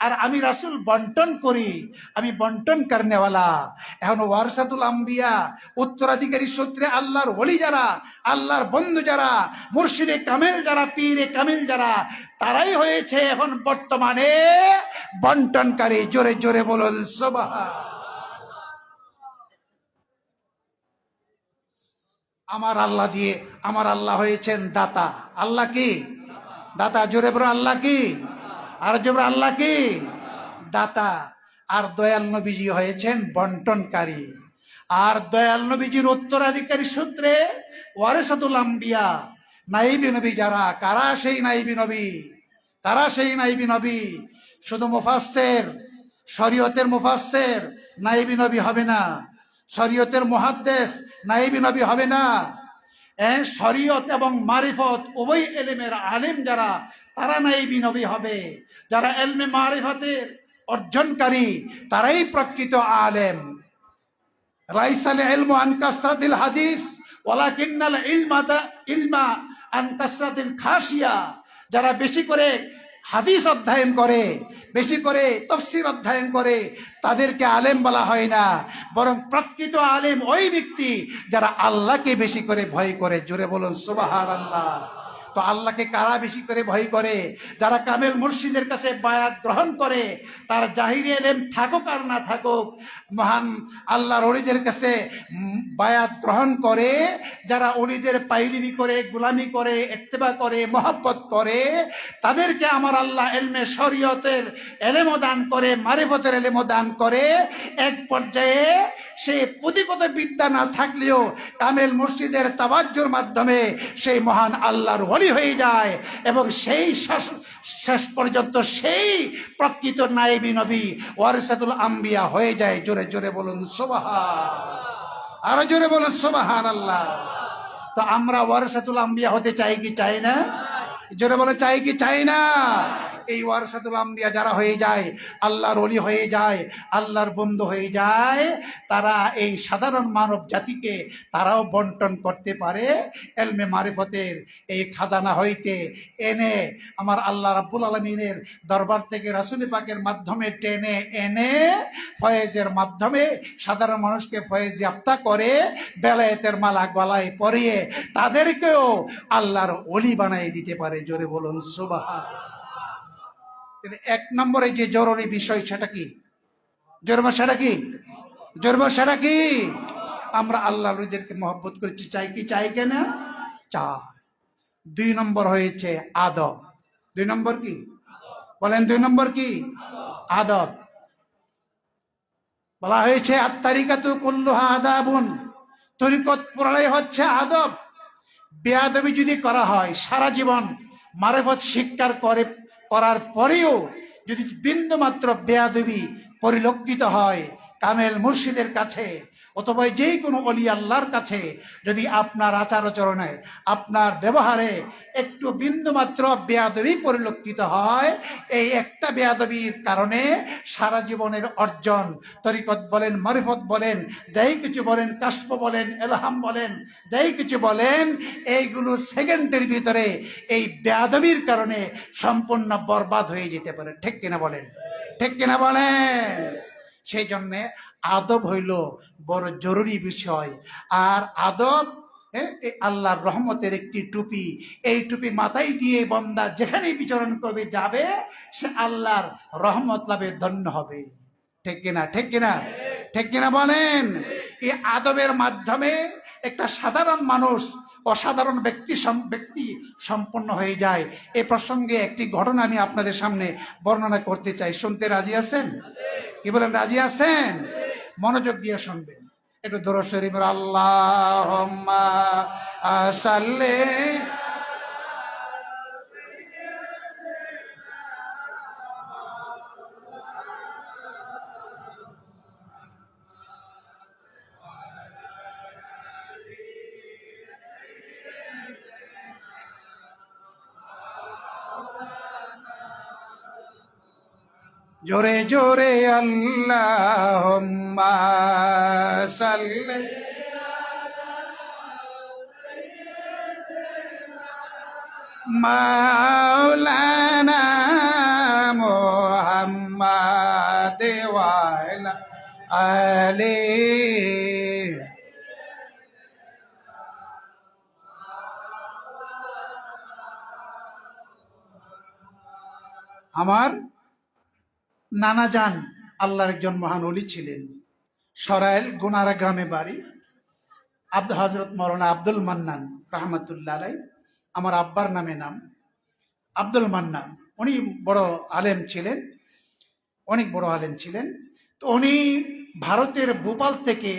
আর আমি রাসূল বন্টন করি, আমি বন্টন করনেওয়ালা। এখন ওয়ারিসাতুল আম্বিয়া, উত্তরাধিকারী সূত্রে আল্লাহর ওলি যারা, আল্লাহর বন্ধু যারা, মুর্শিদে কামেল যারা, পীরে কামেল যারা, তারাই হয়েছে এখন বর্তমানে বন্টনকারী। জোরে জোরে বলুন সুবহান। আমার আল্লাহ দিয়ে, আমার আল্লাহ হয়েছেন দাতা। আল্লাহ কি? দাতা। জোরে বলো আল্লাহ কি? আর জোরে আল্লাহ কি? দাতা। আর দয়াল নবীজি হয়েছেন বন্টনকারী। আর দয়াল নবীজির উত্তরাধিকারী সূত্রে ওয়ারিসাতুল আম্বিয়া, নাইবি নবী যারা, কারা সেই নাইবি নবী? কারা সেই নাইবি নবী? শুধু মুফাসসির, শরীয়তের মুফাসসির নাইবি নবী হবে না, শরীয়তের মুহাদ্দিস নাইবি নবী হবে না। শরীয়ত এবং মারিফত উভয় এলেমের আলেম যারা, তারা নাইবি নবী হবে। যারা এলমে মারিফতের অর্জনকারী, তারাই প্রকৃত আলেম। লাইসাল ইলমু আন কাসরাতিল হাদিস ওয়ালাকিন্নাল ইলমা আন কাসরাতিল খাশিয়া। যারা বেশি করে হাদিস অধ্যয়ন করে, বেশি করে তাফসীর অধ্যয়ন করে, তাদেরকে আলেম বলা হয় না, বরং প্রকৃত আলেম ওই ব্যক্তি যারা আল্লাহকে বেশি করে ভয় করে। জোরে বলুন সুবহানাল্লাহ। তো আল্লাহকে কারা বেশি করে ভয় করে? যারা কামেল মুর্শিদের কাছে বায়াত গ্রহণ করে, তার জাহিরি ইলম থাকুক আর না থাকুক, মহান আল্লাহর ওলিদের কাছে বায়াত গ্রহণ করে, যারা ওলিদের পাইরিবি করে, গোলামি করে, ইত্তেবা করে, মহব্বত করে, তাদেরকে আমার আল্লাহ ইলমে শরীয়তের ইলম দান করে, মারিফতের ইলম দান করে। এক পর্যায়ে সে পুঁথিগত বিদ্যা না থাকলেও কামেল মুর্শিদের তাওয়াজ্জুর মাধ্যমে সেই মহান আল্লাহর ওলি হয়ে যায় এবং সেই শেষ পর্যন্ত সেই প্রকৃত নায়েবি নবী ওয়ারিসাতুল আম্বিয়া হয়ে যায়। জোরে জোরে বলুন সুবহান। আরো জোরে বলুন সুবহানাল্লাহ। তো আমরা ওয়ারিসাতুল আম্বিয়া হতে চাই কি চাই না? জোরে বলে চাই কি চাই না? এই ওয়ারিসাতুল আম্বিয়া যারা হয়ে যায়, আল্লাহর ওলি হয়ে যায়, আল্লাহর বন্ধু হয়ে যায়, তারা এই সাধারণ মানব জাতিকে তারাও বন্টন করতে পারে ইলমে মারিফতের এই খাজানা হইতে এনে, আমার আল্লাহ রাব্বুল আলামিনের দরবার থেকে রাসূল পাকের মাধ্যমে টেনে এনে ফয়েজের মাধ্যমে সাধারণ মানুষকে ফয়েজ ইয়াফতা করে, বেলায়েতের মালা গলায় পরিয়ে তাদেরকেও আল্লাহর ওলি বানিয়ে দিতে পারে। জোরে বলুন সুবহান। এক নম্বরে যে জরুরি বিষয় সেটা কি? সেটা কি? সেটা কি? আমরা আল্লাহ ওলিদেরকে মহব্বত করছি, চাই কি চাই কেনা? চাই। 2 নম্বর হয়েছে আদব। 2 নম্বর কি? বলেন 2 নম্বর কি? আদব। বলা হয়েছে আত-তারিকাতু কুল্লুহা আদাবুন, তরিকত পুরাই হচ্ছে আদব। বেয়াদবি যদি করা হয়, সারা জীবন মারিফত শিক্ষার করার পরেও যদি বিন্দুমাত্র বেয়াদবি পরিলক্ষিত হয় কামেল মুর্শিদের কাছে অথবা যে কোনো ওলি আল্লাহর কাছে, যদি আপনার আচার আচরণে, আপনার ব্যবহারে একটু বিন্দুমাত্র বেয়াদবি পরিলক্ষিত হয়, এই একটা বেয়াদবির কারণে সারা জীবনের অর্জন, তরিকত বলেন, মারিফত বলেন, যাই কিছু বলেন, কাশফ বলেন, এলহাম বলেন, যাই কিছু বলেন, এইগুলো সেকেন্ডের ভিতরে এই বেয়াদবির কারণে সম্পূর্ণ বরবাদ হয়ে যেতে পারে। ঠিক কিনা বলেন? ঠিক কিনা বলেন? সেই জন্যে আদব হইল বড় জরুরি বিষয়। আর আদব আল্লাহর রহমতের একটি টুপি। এই টুপি মাথায় দিয়ে বান্দা যেখানেই বিচরণ করবে, যাবে, সে আল্লাহর রহমত লাভে ধন্য হবে। ঠিক কিনা? ঠিক কিনা? ঠিক কিনা বলেন? এই আদবের মাধ্যমে একটা সাধারণ মানুষ অসাধারণ ব্যক্তি সম্পন্ন হয়ে যায়। এ প্রসঙ্গে একটি ঘটনা আমি আপনাদের সামনে বর্ণনা করতে চাই। শুনতে রাজি আছেন? কি বলেন, রাজি আছেন? মনোযোগ দিয়ে শুনবেন। একটু দরুদ শরীফ, আল্লাহুম্মা সাল্লি। জোরে জোরে আল্লাহুম্মা সাল্লি। মাওলানা মুহাম্মাদ ওয়া আলা আলিহি। আমার নানা যান আল্লাহর একজন মহান ওলি ছিলেন। সরাইল গুনারা গ্রামে বাড়ি। হযরত মাওলানা আব্দুল মান্নান রাহমাতুল্লাহ আলাইহি, আমার আব্বার নামে নাম আব্দুল মান্নান। উনি বড় আলেম ছিলেন, অনেক বড় আলেম ছিলেন। তো উনি ভারতের ভোপাল থেকে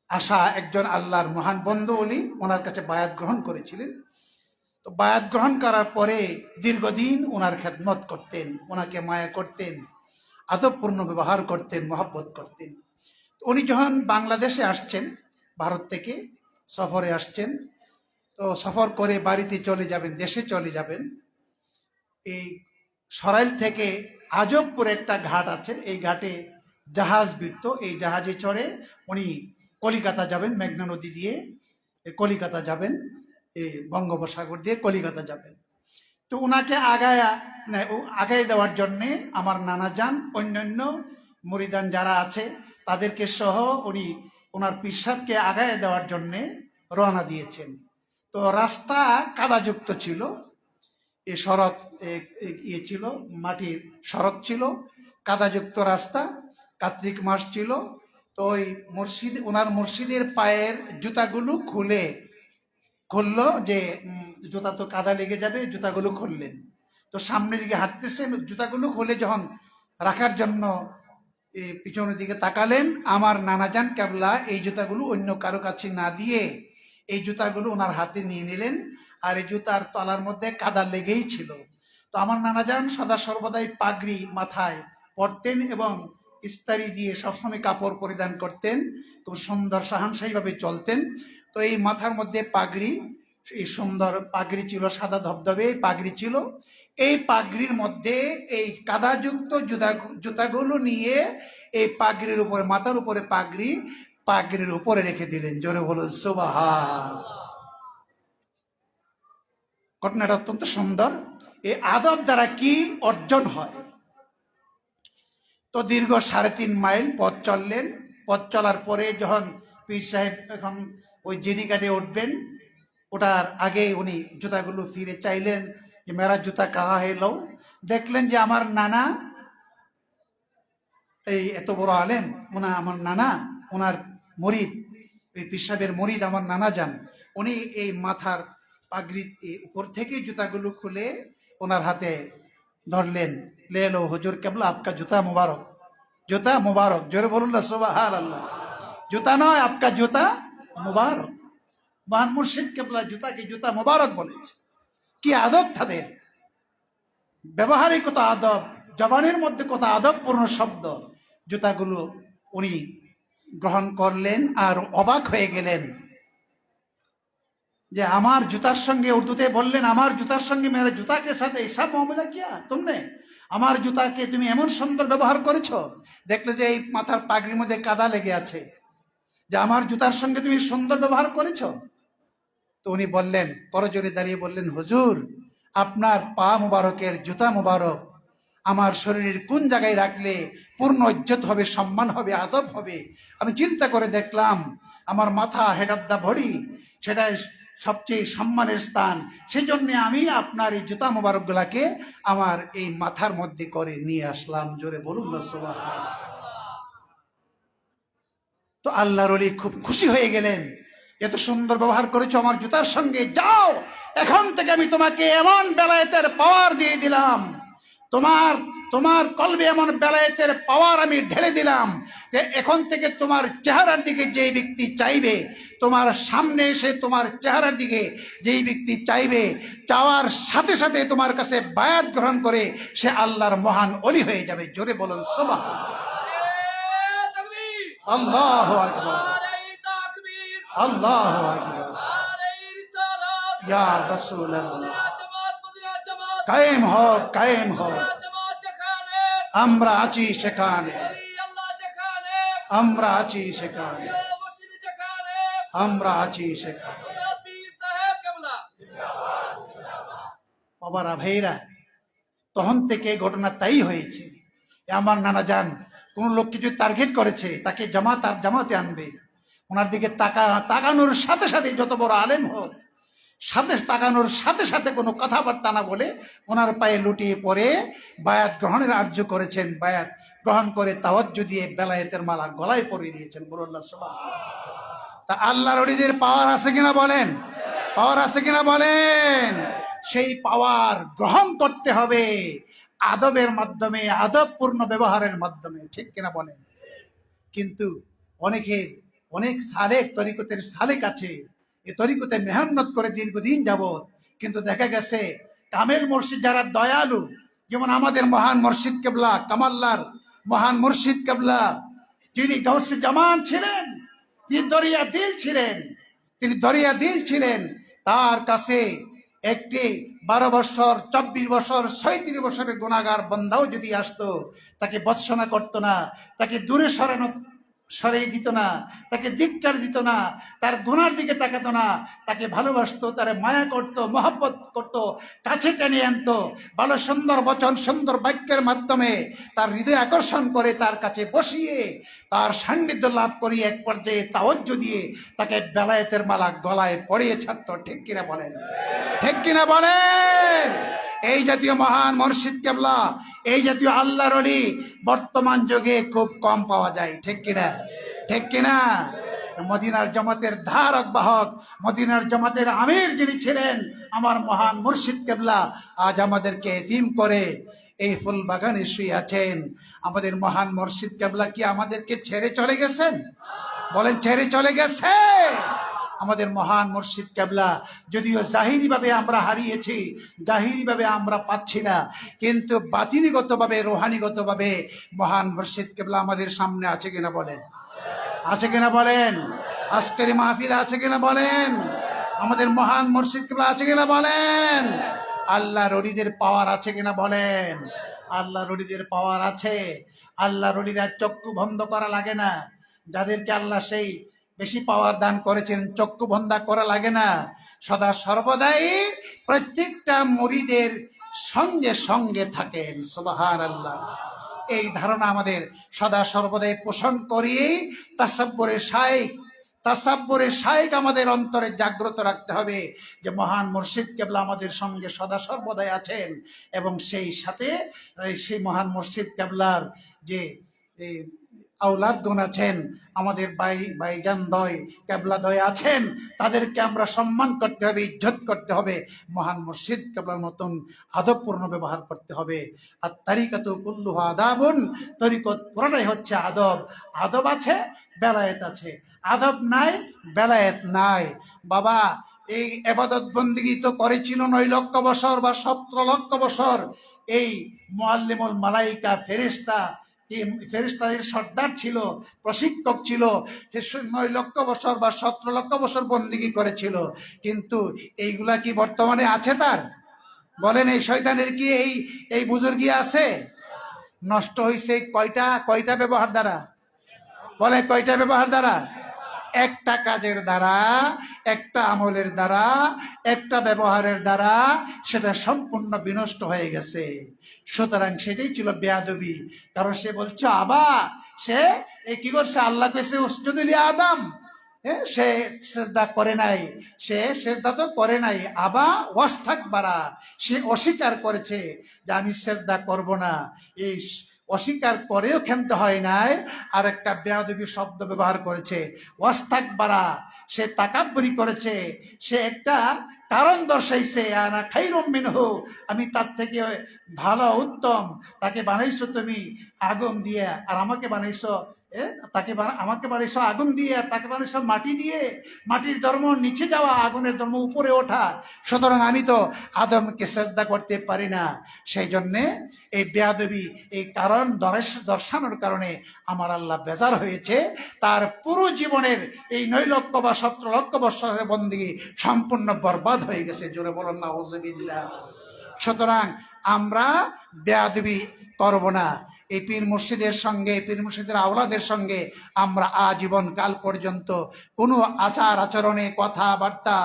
আসা একজন আল্লাহর মহান বন্ধু ওলি, ওনার কাছে বায়াত গ্রহণ করেছিলেন। তো বায়াত গ্রহণ করার পরে দীর্ঘদিন ওনার খেদমত করতেন, ওনাকে মায়া করতেন, আদবপূর্ণ ব্যবহার করতেন, মহব্বত করতেন। উনি যখন বাংলাদেশে আসছেন, ভারত থেকে সফরে আসছেন, তো সফর করে বাড়িতে চলে যাবেন, দেশে চলে যাবেন। এই সরাইল থেকে আজবপুর একটা ঘাট আছে, এই ঘাটে জাহাজ বিরত। এই জাহাজে চড়ে উনি কলিকাতা যাবেন, মেঘনা নদী দিয়ে কলিকাতা যাবেন, এই বঙ্গোপসাগর দিয়ে কলিকাতা যাবেন। তো ওনাকে আগায় দেওয়ার জন্যে আমার নানা যান, অন্যান্য মুরিদান যারা আছে তাদেরকে সহ উনি ওনার পীর সাহেবকে আগায় দেওয়ার জন্যে রওনা দিয়েছেন। তো রাস্তা কাদাযুক্ত ছিল, এই সড়ক ছিল, মাটির সড়ক ছিল, কাদাযুক্ত রাস্তা, কার্তিক মাস ছিল। তো ওই ওনার মুর্শিদের পায়ের জুতাগুলো খুললো যে জুতা তো কাদা লেগে যাবে, জুতাগুলো খুললেন। তো সামনের দিকে হাঁটতেছেন, জুতাগুলো খুলে যখন রাখার জন্য পিছনের দিকে তাকালেন, আমার নানাজান কেবলা এই জুতাগুলো অন্য কারো কাছে না দিয়ে এই জুতাগুলো ওনার হাতে নিয়ে নিলেন। আর এই জুতার তলার মধ্যে কাদা লেগেই ছিল। তো আমার নানাজান সদা সর্বদাই পাগড়ি মাথায় পরতেন এবং ইস্তারি দিয়ে সবসময় কাপড় পরিধান করতেন, খুব সুন্দর সাহানসাহীভাবে চলতেন। তো এই মাথার মধ্যে পাগড়ি, এই সুন্দর পাগড়ি ছিল, সাদা ধবধবে পাগড়ি ছিল। এই পাগড়ির মধ্যে এই কাদাযুক্ত জুতাগুলো নিয়ে এই পাগড়ির উপরে, মাথার উপরে পাগড়ির উপরে রেখে দিলেন। জোরে বলুন সুবহান। ঘটনাটা অত্যন্ত সুন্দর। এই আদব দ্বারা কি অর্জন হয়? তো দীর্ঘ 3.5 মাইল পথ চললেন। পথ চলার পরে যখন পীর সাহেব এখন ওই জেডি ঘাটে উঠবেন, ওটার আগে উনি জুতাগুলো ফিরে চাইলেন যে মেরা জুতা কাহা হে লও। দেখলেন যে আমার নানা, এই এত বড় আলেম, আমার নানা, ওনার মরিদ, ওই পীর সাহেবের মরিদ আমার নানা যান, উনি এই মাথার পাগড়ি উপর থেকে জুতাগুলো খুলে ওনার হাতে ধরলেন। লে লো হুজুর কেবলা আপকা জুতা মুবারক। জুতা মুবারক, জোরে বলুন না সুবহানাল্লাহ। জুতা নয়, আপকা জুতা মুবারক। মহান মুর্শিদ কেবলা জুতাকে জুতা মুবারক বলেছে। কি আদব তাদের, ব্যবহারে কত আদব, জবানের মধ্যে কত আদবপূর্ণ শব্দ। জুতাগুলো উনি গ্রহণ করলেন আর অবাক হয়ে গেলেন যে আমার জুতার সঙ্গে, উর্দুতে বললেন, আমার জুতার সঙ্গে মেরা জুতাকে সাথে এইসব মামলা কিয়া তুমনে, আমার জুতাকে তুমি এমন সুন্দর ব্যবহার করেছো। দেখলে যে এই মাথার পাগড়ির মধ্যে কাদা লেগে আছে, যে আমার জুতার সঙ্গে তুমি সুন্দর ব্যবহার করেছো। তো উনি বললেন, করজোরে দাঁড়িয়ে বললেন, হুজুর আপনার পা মুবারকের জুতা মুবারক আমার শরীরের কোন জায়গায় রাখলে পূর্ণ ইজ্জত হবে, সম্মান হবে, আদব হবে। আমি চিন্তা করে দেখলাম আমার মাথা, হেড অফ দ্য বডি, সেটাই সবচেয়ে সম্মানের স্থান। সেই জন্য আমি আপনার এই জুতা মুবারক গুলাকে আমার এই মাথার মধ্যে করে নিয়ে আসলাম। জোরে বলুন না সুবহানাল্লাহ। তো আল্লাহর ওলি খুব খুশি হয়ে গেলেন এত সুন্দর ব্যবহার করেছো আমার জুতার সঙ্গে, যাও এখন থেকে আমি তোমাকে এমন বেলায়েতের পাওয়ার দিয়ে দিলাম, তোমার তোমার কলবে এমন বেলায়েতের পাওয়ার আমি ঢেলে দিলাম যে এখন থেকে তোমার চেহারার দিকে যেই ব্যক্তি চাইবে, তোমার সামনে এসে তোমার চেহারার দিকে যেই ব্যক্তি চাইবে, চাওয়ার সাথে সাথে তোমার কাছে বায়াত গ্রহণ করে সে আল্লাহর মহান ওলি হয়ে যাবে। জোরে বলুন সুবহানাল্লাহ। আল্লাহু আকবার, আল্লাহু আকবার। ইয়া রাসূলুল্লাহ, কায়েম হোক, কায়েম হোক। আমরা আছি সেখানে, আমরা আছি সেখানে, আমরা আছি সেখানে। বাবারা ভাইরা, তখন থেকে ঘটনা তাই হয়েছে। আমার নানা যান কোন লোককে যদি টার্গেট করেছে তাকে জামাতে আনবে, ওনার দিকে তাকানোর সাথে সাথে যত বড় আলেম হোক, তাকানোর সাথে সাথে কোনো কথাবার্তা না বলে ওনার পায়ে লুটিয়ে পড়ে বায়াত গ্রহণের আর্য করেছেন। বায়াত গ্রহণ করে তাওয়াজ্জু দিয়ে বেলায়েতের মালা গলায় পরিয়ে দিয়েছেন। বলুল্লাহ সুবহানাল্লাহ। তা আল্লাহর ওলিদের পাওয়ার আছে কিনা বলেন? পাওয়ার আছে কিনা বলেন? সেই পাওয়ার গ্রহণ করতে হবে আদবের মাধ্যমে, আদবপূর্ণ ব্যবহারের মাধ্যমে, ঠিক কিনা বলেন? কিন্তু অনেক সালেক, তরিকতের সালেক আছে, এ তরিকতে মেহনত করে দীর্ঘদিন যাবত, কিন্তু দেখা গেছে কামেল মুর্শিদ যারা দয়ালু, যেমন আমাদের মহান মুর্শিদ কেবলা, কামাল্লার মহান মুর্শিদ কেবলা, যিনি গাউসে জামান ছিলেন, তিনি দরিয়া দিল ছিলেন, তার কাছে একটি 12 বছর, 24 বছর, 36 বছরের গুনাহগার বান্দাও যদি আসতো, তাকে ভৎসনা করতো না, তাকে দূরে সরিয়ে দিত না, তাকে ধিক্কার দিত না, তার গুনার দিকে তাকাতো না, তাকে ভালোবাসতো, তারে মায়া করত, মহব্বত করত, কাছে টেনে আনতো, ভালো সুন্দর বচন, সুন্দর বাক্যের মাধ্যমে তার হৃদয় আকর্ষণ করে তার কাছে বসিয়ে তার সান্নিধ্য লাভ করিয়ে এক পর্যায়ে তাওয়াজ্জু দিয়ে তাকে বেলায়েতের মালা গলায় পরিয়ে ছাড়তো। ঠিক কিনা বলেন? ঠিক কিনা বলেন? এই জাতীয় মহান মুর্শিদ কেবলা, এই জাতীয় আল্লাহর ওলি বর্তমান যুগে খুব কম পাওয়া যায়। ঠিক কিনা? ঠিক কিনা? মদিনার জামাতের ধারক বাহক, মদিনার জামাতের আমির যিনি ছিলেন আমার মহান মুর্শিদ কেবলা, আজ আমাদেরকে এতিম করে এই ফুল বাগানে শুয়ে আছেন। আমাদের মহান মুর্শিদ কেবলা কি আমাদেরকে ছেড়ে চলে গেছেন? বলেন, ছেড়ে চলে গেছে? আমাদের মহান মুর্শিদ কেবলা যদিও জাহিরি ভাবে আমরা হারিয়েছি, জাহিরি ভাবে আমরা পাচ্ছি না, কিন্তু বাতিনিগত ভাবে, রোহানিগত ভাবে মহান মুর্শিদ কেবলা আমাদের সামনে আছে কিনা বলেন? আছে কিনা বলেন? আজকের মাহফিল আছে কিনা বলেন? আমাদের মহান মুর্শিদ কেবলা আছে কিনা বলেন? আল্লাহর ওলিদের পাওয়ার আছে কিনা বলেন? আল্লাহর ওলিদের পাওয়ার আছে। আল্লাহর ওলিরা চক্ষু বন্ধ করা লাগে না, যাদেরকে আল্লাহ সেই বেশি পাওয়ার দান করেছেন চক্ষু বন্ধ করা লাগে না, সদা সর্বদাই প্রত্যেকটা মুরিদের সঙ্গে সঙ্গে থাকেন। সুবহানাল্লাহ। এই ধারণা আমাদের সদা সর্বদাই পোষণ করিয়ে তাসাব্বুরের শাইক আমাদের অন্তরে জাগ্রত রাখতে হবে যে মহান মুর্শিদ কেবলা আমাদের সঙ্গে সদা সর্বদাই আছেন, এবং সেই সাথে সেই মহান মুর্শিদ কেবলার যে আওলাদগণ আছেন, আমাদের ভাইজানদ্বয় কেবলাদ্বয় আছেন, তাদেরকে আমরা সম্মান করতে হবে, ইজ্জত করতে হবে, মহান মুর্শিদ কেবলার মতন আদবপূর্ণ ব্যবহার করতে হবে। আর তারিকাতু কুল্লুহা আদাবুন, তরিকত পুরোটাই হচ্ছে আদব। আদব আছে, বেলায়েত আছে। আদব নাই, বেলায়েত নাই। বাবা, এই ইবাদত বন্দেগী তো করেছিল 9 লক্ষ বছর বা 17 লক্ষ বছর এই মুআল্লিমুল মালাইকা ফেরেশতাদের সর্দার ছিল, প্রশিক্ষক ছিল, 9 লক্ষ বছর বা 17 লক্ষ বছর বন্দেগী করেছিল। কিন্তু এইগুলা কি বর্তমানে আছে? তার বলেন, এই শয়তানের কি এই বুজুর্গি আছে? নষ্ট হয়েছে কয়টা ব্যবহার দ্বারা? বলে, কয়টা ব্যবহার দ্বারা? একটা কাজের দ্বারা, একটা আমলের দ্বারা, একটা ব্যবহারের দ্বারা সেটা সম্পূর্ণ বিনষ্ট হয়ে গেছে। সুতরাং সেটাই ছিল বেয়াদবি। কারণ সে বলছে সে কি করছে? আল্লাহ কইছে উসজুদু আদম, সে সেজদা করে নাই, সে সেজদা তো করে নাই, ওয়াস্তাকবারা, সে অস্বীকার করেছে যে আমি সেজদা করব না। এই অস্বীকার করেও ক্ষান্ত হয় নাই, আর একটা বেয়াদবি শব্দ ব্যবহার করেছে, ওয়াস্তাকবারা। সে তাকাব্বুরি করেছে, সে একটা কারণ দর্শাইছে, আনা খাইরুম মিনহু, আমি তার থেকে ভালো উত্তম। তাকে বানাইছো তুমি আগুন দিয়ে, আর আমাকে বানাইছো আমাকে বানাইছো আগুন দিয়ে, তাকে বানাইছো মাটি দিয়ে। মাটির ধর্ম নিচে যাওয়া, আগুনের ধর্ম উপরে ওঠা। সুতরাং আমি তো আদমকে সেজদা করতে পারি না। সেই জন্যে এই বেয়াদবি, এই কারণ দর্শানোর কারণে আমার আল্লাহ বেজার হয়েছে। তার পুরো জীবনের এই 9 লক্ষ বা 17 লক্ষ বৎসরের বন্দেগী সম্পূর্ণ বরবাদ হয়ে গেছে। জোরে বলেন নাউযুবিল্লাহ। সুতরাং আমরা বেয়াদবি করব না। এই পীর মুর্শিদের সঙ্গে, পীর মুর্শিদের আওলাদের সঙ্গে আমরা আজীবন কাল পর্যন্ত কোনো আচার আচরণে, কথাবার্তা,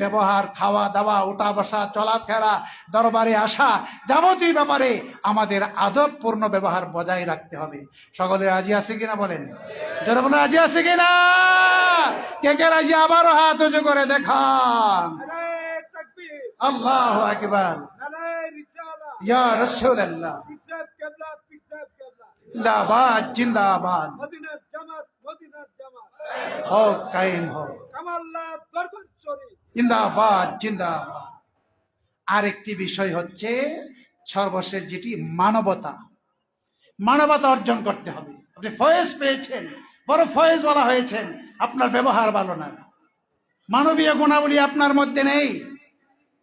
ব্যবহার, খাওয়া দাওয়া, উঠা বসা, চলাফেরা, দরবারে আসা, যাবতীয় ব্যাপারে আমাদের আদবপূর্ণ ব্যবহার বজায় রাখতে হবে। সকলে রাজি আছে কিনা বলেন? যারা বলে রাজি আছে কিনা? কে কে রাজি? আবারও হাত উঁচু করে দেখান। আল্লাহু আকবার। ইয়া রাসূলুল্লাহ। জিন্দাবাদ জিন্দাবাদ। হোক কায়েম হোক। জিন্দাবাদ জিন্দাবাদ। আরেকটি বিষয় হচ্ছে সর্বশেষ যেটি মানবতা। মানবতা অর্জন করতে হবে। আপনি ফয়েজ পেয়েছেন, বড় ফয়েজওয়ালা হয়েছেন, আপনার ব্যবহার ভালো না, মানবীয় গুণাবলী আপনার মধ্যে নেই।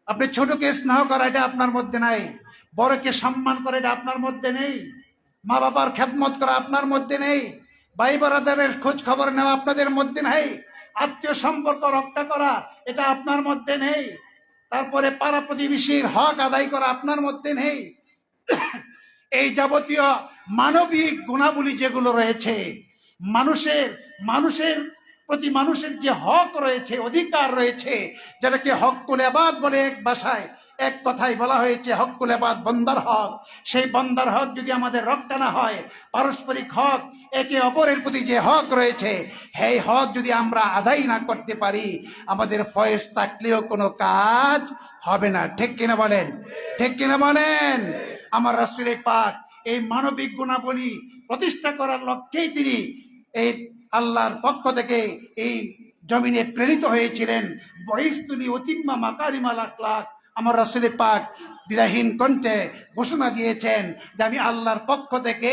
আপনি ছোটকে স্নেহ করা, এটা আপনার মধ্যে নাই। বড়কে সম্মান করা, এটা আপনার মধ্যে নেই। মা বাবার খেদমত করা আপনার মধ্যে নেই। ভাই বারাদারের খোঁজ খবর নেওয়া আপনাদের মধ্যে নেই। আত্মীয় সম্পর্ক রক্ষা করা, এটা আপনার মধ্যে নেই। তারপরে পাড়া প্রতিবেশীর হক আদায় করা আপনার মধ্যে নেই। এই যাবতীয় মানবিক গুণাবলী যেগুলো রয়েছে, মানুষের প্রতি মানুষের যে হক রয়েছে, অধিকার রয়েছে, যেটাকে হকুল ইবাদ বলে এক ভাষায়, এক কথায় বলা হয়েছে হকুল ইবাদ, বান্দার হক। সেই বান্দার হক যদি আমাদের রক্ষা না হয়, পারস্পরিক হক, একে অপরের প্রতি যে হক রয়েছে, এই হক যদি আমরা আদায় না করতে পারি, আমাদের ফয়েজ থাকলেও কোনো কাজ হবে না। ঠিক কিনা বলেন? ঠিক কিনা বলেন? আমার রাসূল পাক এই মানবিক গুণাবলী প্রতিষ্ঠা করার লক্ষ্যেই তিনি এই আল্লাহর পক্ষ থেকে এই জমিনে প্রেরিত হয়েছিলেন। বহিস্তুলি অতিম্মা মাকারিমাল আখলাক। আমার রাসূল পাক দ্বিধাহীন কণ্ঠে ঘোষণা দিয়েছেন যে আমি আল্লাহর পক্ষ থেকে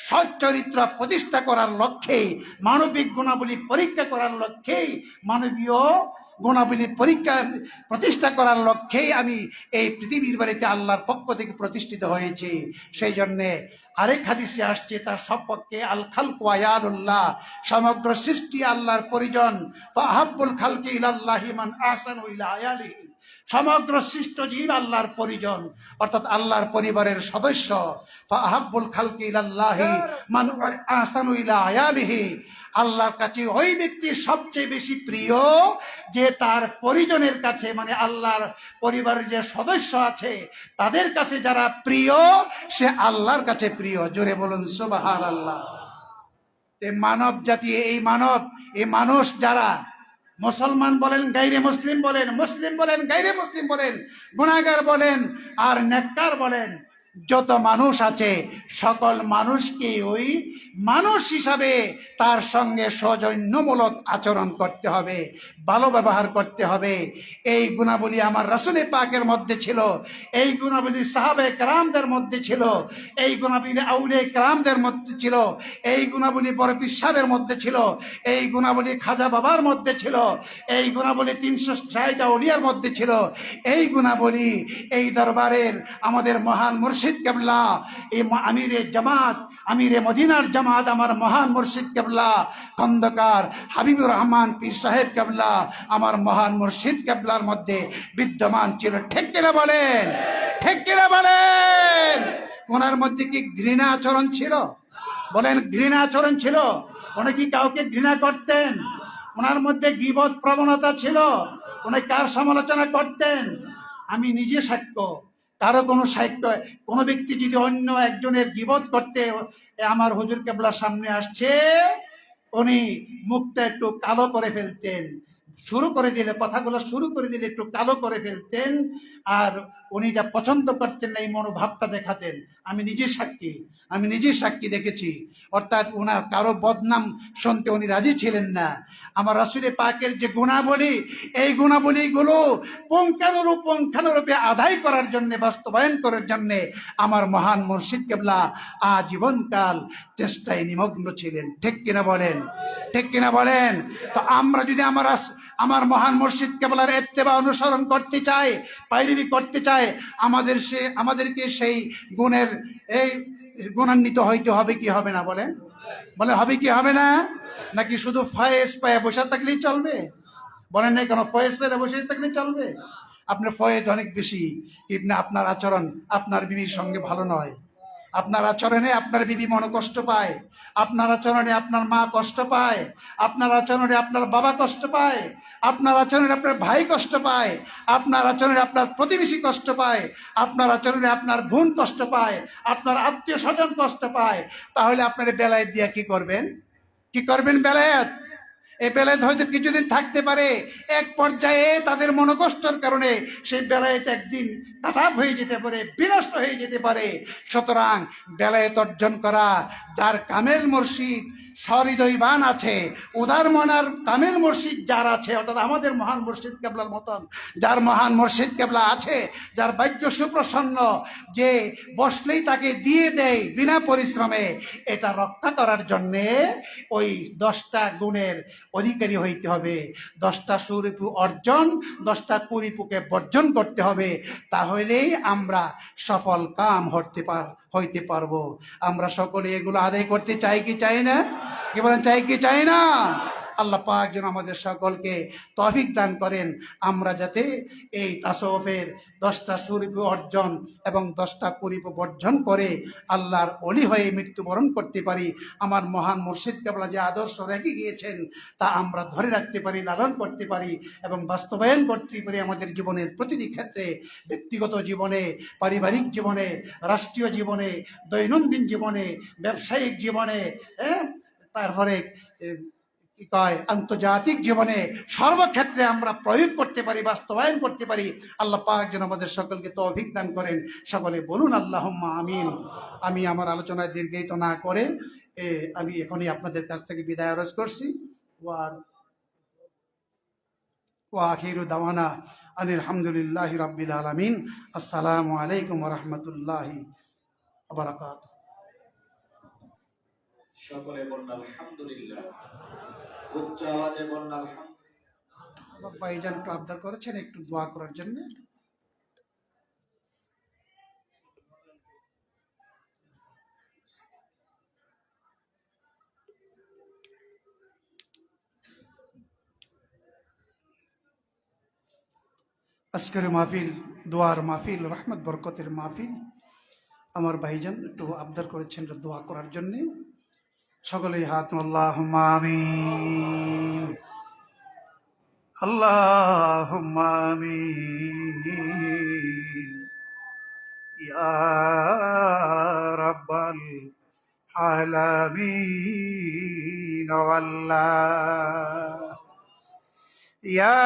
সৎ চরিত্র প্রতিষ্ঠা করার লক্ষ্যেই, মানবিক গুণাবলী পরীক্ষা করার লক্ষ্যেই, মানবীয় গুণাবলী প্রতিষ্ঠা করার লক্ষ্যেই আমি এই পৃথিবীর বাড়িতে আল্লাহর পক্ষ থেকে প্রতিষ্ঠিত হয়েছি। সেই জন্যে আরেক হাদিসে আসছে তার সপক্ষে, আল খালকু আয়ালুল্লাহ, সমগ্র সৃষ্টি আল্লাহর পরিজন। ফাহাব্বুল খালকি ইলাল্লাহি মান আহসানু ইলা আয়ালিহি, সমগ্র সৃষ্ট জীব আল্লাহর পরিজন, অর্থাৎ আল্লাহর পরিবারের সদস্য। ফাহাব্বুল খালকি ইলাল্লাহি মান আহসানু ইলা আয়ালিহি, আল্লাহর কাছে ওই ব্যক্তি সবচেয়ে বেশি প্রিয় যে তার পরিজনের কাছে, মানে আল্লাহর পরিবারের যে সদস্য আছে তাদের কাছে যারা প্রিয়, সে আল্লাহর কাছে প্রিয়। জোরে বলুন সুবহানাল্লাহ। এই মানব জাতি, এই মানুষ যারা, মুসলমান বলেন, গায়রে মুসলিম বলেন, মুসলিম বলেন, গায়রে মুসলিম বলেন, গুনাহগার বলেন আর নেককার বলেন, যত মানুষ আছে সকল মানুষকে ওই মানুষ হিসাবে তার সঙ্গে সৌজন্যমূলক আচরণ করতে হবে, ভালো ব্যবহার করতে হবে। এই গুণাবলী আমার রাসূল পাকের মধ্যে ছিল, এই গুণাবলী সাহাবে কেরামদের মধ্যে ছিল, এই গুণাবলী আউলিয়া কেরামদের মধ্যে ছিল, এই গুণাবলী বড় পীর সাহেবের মধ্যে ছিল, এই গুণাবলী খাজা বাবার মধ্যে ছিল, এই গুণাবলী 360 আউলিয়ার মধ্যে ছিল। এই গুণাবলী এই দরবারের আমাদের মহান মুর্শিদ কেবলা, এই আমিরে জামাত, আমিরে মদিনার জামাত, আমার মহান মুর্শিদ কেবলা খন্দকার হাবিবুর রহমান পীর সাহেব কেবলা, আমার মহান মুর্শিদ কেবলার মধ্যে বিদ্যমান ছিল। ঠিক কিনা বলেন? ঠিক কিনা বলেন? ওনার মধ্যে কি ঘৃণা আচরণ ছিল? বলেন, ঘৃণা আচরণ ছিল? উনি কি কাউকে ঘৃণা করতেন? ওনার মধ্যে গীবত প্রবণতা ছিল? উনি কার সমালোচনা করতেন? আমি নিজে সাক্ষ্য। কারো কোনো সাহিত্য, কোনো ব্যক্তি যদি অন্য একজনের গীবত করতে আমার হুজুর কেবলার সামনে আসছে, উনি মুখটা একটু কালো করে ফেলতেন, শুরু করে দিলে, কথাগুলো শুরু করে দিলে একটু কালো করে ফেলতেন, আর উনি এটা পছন্দ করতেন না, এই মনোভাবটা দেখাতেন। আমি নিজে সাক্ষী দেখেছি। অর্থাৎ ওনার কারো বদনাম শুনতে উনি রাজি ছিলেন না। আমার রাসূলে পাকের যে গুণাবলী, এই গুণাবলীগুলো পুঙ্খানুরূপে আদায় করার জন্য, বাস্তবায়ন করার জন্য আমার মহান মুর্শিদ কেবলা আজীবনকাল চেষ্টায় নিমগ্ন ছিলেন। ঠিক কিনা বলেন? ঠিক কিনা বলেন? তো আমরা যদি আমার মহান মুর্শিদ কেবলার ইত্তেবা অনুসরণ করতে চাই, পায়রাবি করতে চাই, আমাদেরকে সেই গুণের এই গুণান্বিত হইতে হবে কি হবে না? বলেন, হবে কি হবে না? নাকি শুধু ফয়েজ পায়ে বসে থাকলেই চলবে? বলেন না কেন? ফয়েজ পেয়ে বসে থাকলেই চলবে? আপনার ফয়েজ অনেক বেশি, কিন্তু আপনার আচরণ আপনার বিবির সঙ্গে ভালো নয়। আপনার আচরণে আপনার বিবি মনে কষ্ট পায়, আপনার আচরণে আপনার মা কষ্ট পায়, আপনার আচরণে আপনার বাবা কষ্ট পায়, আপনার আচরণে আপনার ভাই কষ্ট পায়, আপনার আচরণে আপনার প্রতিবেশী কষ্ট পায়, আপনার আচরণে আপনার বোন কষ্ট পায়, আপনার আত্মীয় স্বজন কষ্ট পায়। তাহলে আপনার বেলায় দিয়া কি করবেন? বেলায়েত? এই বেলায়েত হয়তো কিছুদিন থাকতে পারে, এক পর্যায়ে তাদের মনোকষ্টের কারণে সেই বেলায়েত একদিন কাটাপ হয়ে যেতে পারে, বিনষ্ট হয়ে যেতে পারে। সুতরাং বেলায়েত অর্জন করা, যার কামেল মুর্শিদ সহৃদয়বান আছে, উদার মনার কামেল মুর্শিদ যার আছে, অর্থাৎ আমাদের মহান মুর্শিদ কেবলার মতন যার মহান মুর্শিদ কেবলা আছে, যার বাক্য সুপ্রসন্ন, যে বসলেই তাকে দিয়ে দেয় বিনা পরিশ্রমে, এটা রক্ষা করার জন্যে ওই 10টা গুণের অধিকারী হইতে হবে। 10টা সুরিপু অর্জন, 10টা কুরিপুকে বর্জন করতে হবে। তাহলেই আমরা সফল কাম হইতে পারবো। আমরা সকলে এগুলো আদায় করতে চাই কি চাই না? কি বলেন, চাই কি চাই না? আল্লাহ পাক যেন আমাদের সকলকে তৌফিক দান করেন, আমরা যাতে এই তাসাউফের 10টা সুরিপু অর্জন এবং 10টা কুরিপু বর্জন করে আল্লাহর অলি হয়ে মৃত্যুবরণ করতে পারি। আমার মহান মুর্শিদ কেবলা যে আদর্শ রেখে গিয়েছেন তা আমরা ধরে রাখতে পারি, লালন করতে পারি এবং বাস্তবায়ন করতে পারি আমাদের জীবনের প্রতিটি ক্ষেত্রে, ব্যক্তিগত জীবনে, পারিবারিক জীবনে, রাষ্ট্রীয় জীবনে, দৈনন্দিন জীবনে, ব্যবসায়িক জীবনে, তারপরে কি কয় আন্তর্জাতিক জীবনে, সর্বক্ষেত্রে আমরা প্রয়োগ করতে পারি, বাস্তবায়ন করতে পারি। আল্লাহ পাক যেন আমাদের সকলকে তৌফিক দান করেন। সকলে বলুন আল্লাহুম্মা আমিন। আমি আমার আলোচনায় দীর্ঘায়িত না করে আমি এখনই আপনাদের কাছ থেকে বিদায় আরজ করছি। ওয়াখিরু দাওয়ানা আনিল হামদুলিল্লাহি রাব্বিল আলামিন। আসসালামু আলাইকুম ওয়া রাহমাতুল্লাহি ওয়া বারাকাতুহু। সকলে বলুন আলহামদুলিল্লাহ। উচ্চ আওয়াজে বলুন আলহামদুলিল্লাহ। ভাইজান একটু আবদার করেছেন একটু দোয়া করার জন্য। আজকের মাহফিল দোয়ার মাহফিল, রহমত বরকতের মাহফিল। আমার ভাইজান একটু আবদার করেছেন দোয়া করার জন্য। সকলেই হাত আল্লাহুম্মা আমিন, আল্লাহুম্মা আমিন ইয়া রাব্বাল আলামিন ওয়াল্লাহ ইয়া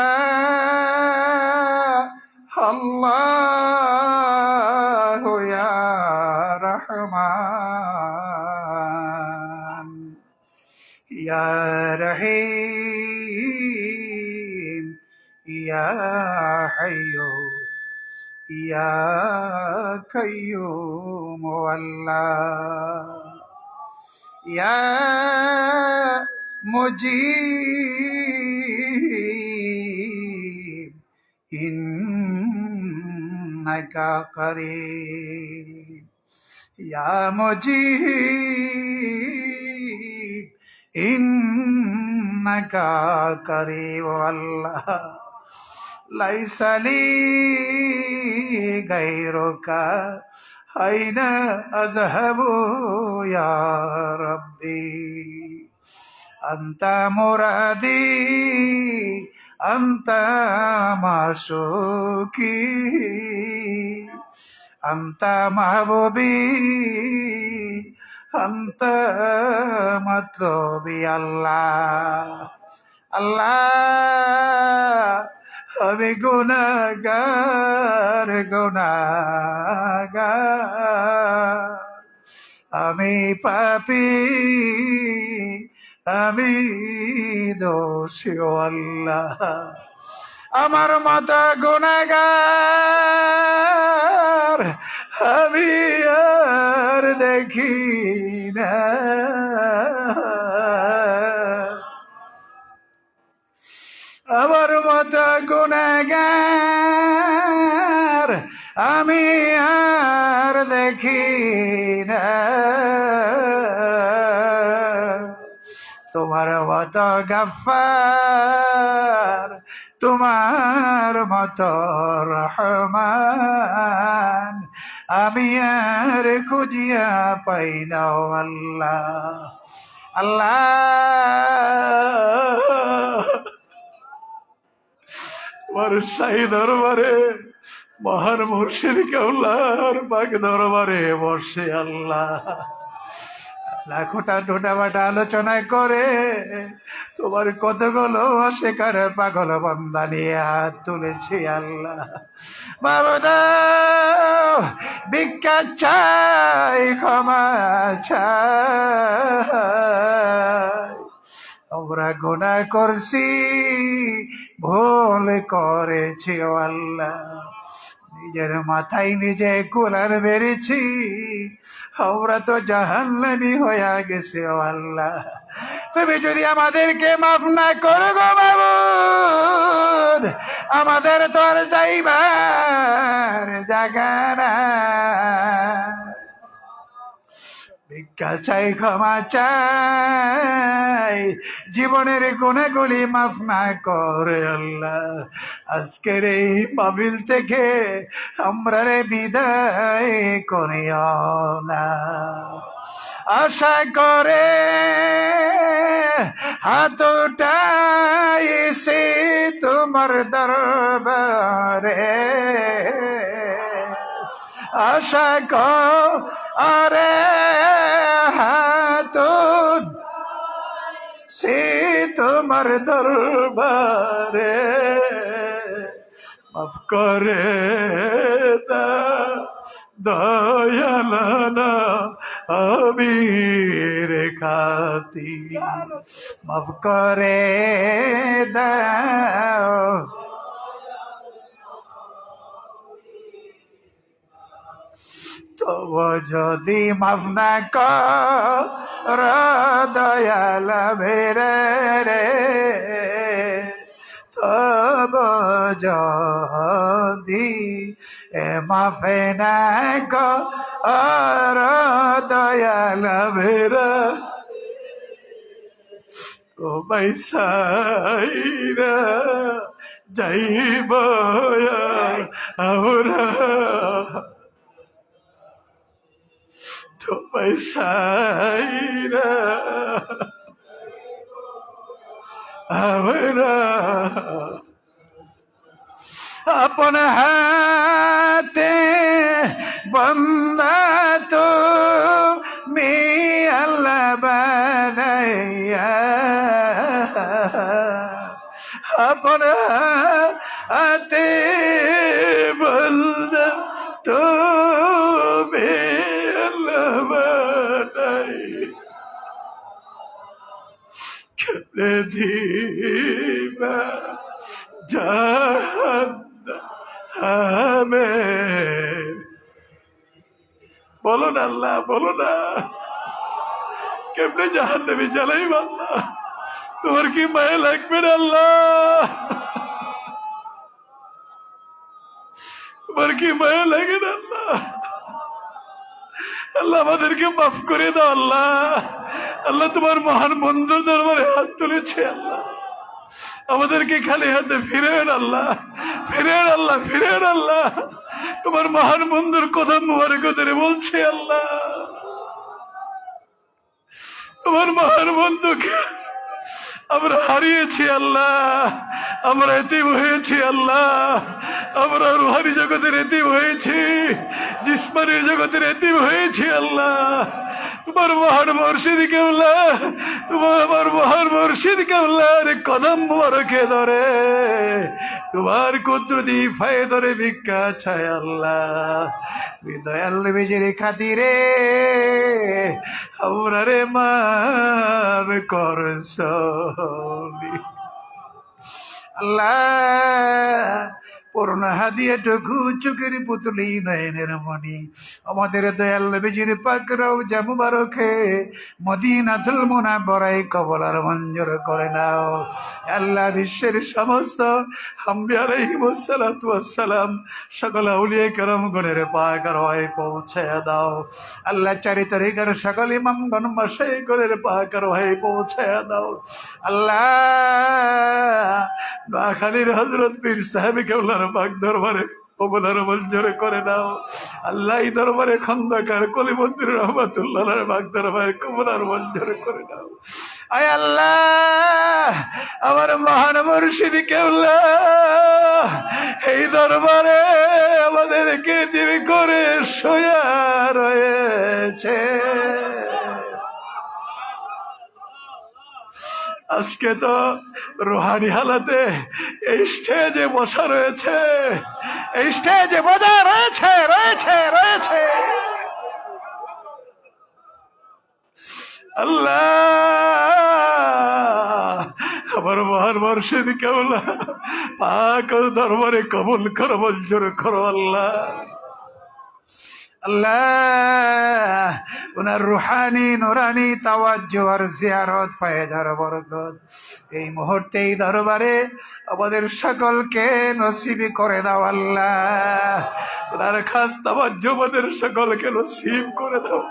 আল্লাহ ইয়া রহমান ইয়া রহিম ইয়া হাইয়্যু ইয়া কাইয়্যুম আল্লাহ ইয়া মুজিব ইন্নাকা করিব ইয়া মুজিব ইন্নাকা করিব আল্লাহ লাইসা লি গায়রুকা আইনা আযহাবু ইয়া রাব্বি আনতা মুরাদি আনতা মাশুকি আনতা মাহবুবি আনতা মাতলুবি আল্লাহ আল্লাহ আমি গুনাহগার গুনাহগার, আমি পাপী, আমি দোষী ও আল্লাহ। আমার মতো গুনাহগার আমি আর দেখি না। আমার মতো গুনাহগার আমি আর দেখি না। তোমার মতো গফফার, তোমার মতো রহমান আমি আর খুঁজিয়া পাই না ও আল্লাহ। আল্লাহ তোমার শাহী দরবারে মহান মুর্শিদ কেওলার পাক দরবারে বসে আল্লাহ লাখোটা টোটাবাটা আলোচনা করে তোমার কতগুলো শেখার পাগল বান্দা নিয়ে হাত তুলেছি আল্লাহ। বাবুদা ভিক্ষা চাই, ক্ষমা চাই, আমরা গুনাহ করছি, ভুল করেছি ও আল্লাহ। নিজের মাথায় নিজে কুলার মেরেছি, আমরা তো জাহান্নামী হয়ে গেছে ও আল্লাহ। তুমি যদি আমাদেরকে মাফ না করো গো মাবুদ, আমাদের তো আর যাইবার জায়গা না। ভিক্ষা চাই, ক্ষমা চাই, জীবনের গুণাগুলি মাফ না করে আল্লাহ আজকের এই মাহফিল থেকে আমরা বিদায় করিও না। আশা করে হাত উঠাইছি তোমার দরবারে, আশা করে হাত সে তোমার দরবারে, মাফ করে দাও দয়ালানা আমি রেখাতি, মাফ করে দাও। তবু যদি মাফ না কর দয়াল মেরে রে, তবু যদি মাফে না কর দয়াল মেরে, তো বাইসাইরা যাইব আমরা, তো বাইসাইরা আমরা আপন হাতে বন্দা তো মে আল্লাহ বানাইয়া, আপন হাতে বন্দা তো মে আল্লাহ বানাই, কেমনে দিবা জাহান্নামে, বলো না আল্লাহ, বলো না কেমনে জাহান্নামে জ্বালাইব আল্লাহ, তোমার কি মায়া লাগবে না আল্লাহ, তোমার কি মায়া লাগে না আল্লাহ? আল্লাহ আমাদেরকে মাফ করে দাও আল্লাহ। আল্লাহ তোমার মহান বন্ধুর দরবারে হাত তুলেছে আল্লাহ, আমাদেরকে খালি হাতে ফিরেন আল্লাহ, ফিরেন আল্লাহ, ফিরেন আল্লাহ। তোমার মহান বন্ধুর কথা মুবারক ধরে বলছে আল্লাহ, তোমার মহান বন্ধুকে আমরা হারিয়েছি আল্লাহ, আমরা এতিম হয়েছি আল্লাহ, আমরা রুহানি জগতের এতিম হয়েছি, জিসমানি জগতের এতিম হয়েছি আল্লাহ। তোমার মহান মুর্শিদ কেবলা, তোমার আমার মহান মুর্শিদ কেবলার কদম মোবারকে ধরে তোমার কুদরতি ফায়ে ধরে ভিক্ষা চায় আল্লাহ। দয়াল নবীজির খাতিরে আমরা রে মাফ করছনি আল্লাহ। করোনা হাদিয়াটুকু চোখের পুতুলি নয়নের মনি আমাদের দয়াল নবীজির পাক রওজা মুবারকে মদিনাতুল মুনাওয়ারায় কবুল আর মঞ্জুর করে নাও আল্লাহ। বিশ্বের সমস্ত আম্বিয়া আলাইহিমুস সালাতু ওয়াস সালাম সকল আউলিয়া কেরাম গণের পাক রওয়ায় পৌঁছায় দাও আল্লাহ। 4 তারিখের সকল ইমামগণ মাশায়েখের পাক রওয়ায় পৌঁছায় দাও আল্লাহ। নোয়াখালীর হযরত পীর সাহেব কেবলার পাক দরবারে কবুল আর মঞ্জুর করে দাও আল্লাহ। এই দরবারে খন্দকার কলিমুদ্দিন রহমাতুল্লাহর পাক দরবারে কবুল আর মঞ্জুর করে দাও আয় আল্লাহ। আমার মহান মুর্শিদ কেবলা এই দরবারে আমাদেরকে তিনি করে শোয়া রয়েছে। আজকে তো রুহানি হালাতে এই স্টেজে বসা রয়েছে, এই স্টেজে বসা রয়েছে রয়েছে রয়েছে আল্লাহ। আমার মহান মুর্শিদ কেবলা পাক দরবারে কবুল করো মঞ্জুর করো আল্লাহ। আল্লাহ ওনার রুহানি নুরানি তাওয়াজ্জু আর জিয়ারত ফায়দার বরকত এই মুহূর্তে এই দরবারে আমাদের সকলকে নসিব করে দাও আল্লাহ। ওনার খাস তাওয়াজ্জু আমাদের সকলকে নসিব করে দাও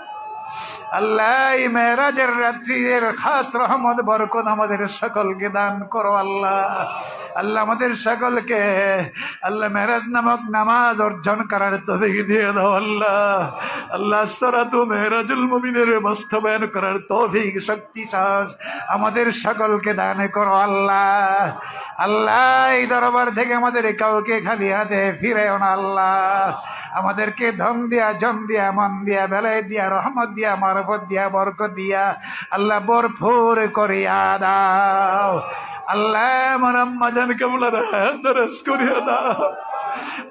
আল্লাহ। এই মেরাজের রাত্রির খাস রহমত বরকত আমাদের সকলকে দান করো আল্লাহ। আল্লাহ আমাদের সকলকে আল্লাহ মেরাজ নামক নামাজ অর্জন করার তৌফিক দিয়ে দাও আল্লাহ। আল্লাহ সরাতু মেরাজুল মুমিনের বাস্তবায়ন করার তৌফিক শক্তি সাহস আমাদের সকলকে দান করো আল্লাহ। আল্লাহ এই দরবার থেকে আমাদের কাউকে খালি হাতে ফিরেও না আল্লাহ। আমাদেরকে ধন দিয়া জন দিয়া মন দিয়া বেলায় দিয়া রহমত দিয়া মারফত দিয়া বরকত দিয়া আল্লাহ ভরপুর করিয়া দাও আল্লাহ। আমার আম্মা জান কেবলার হায়াত দরাজ করিয়া দাও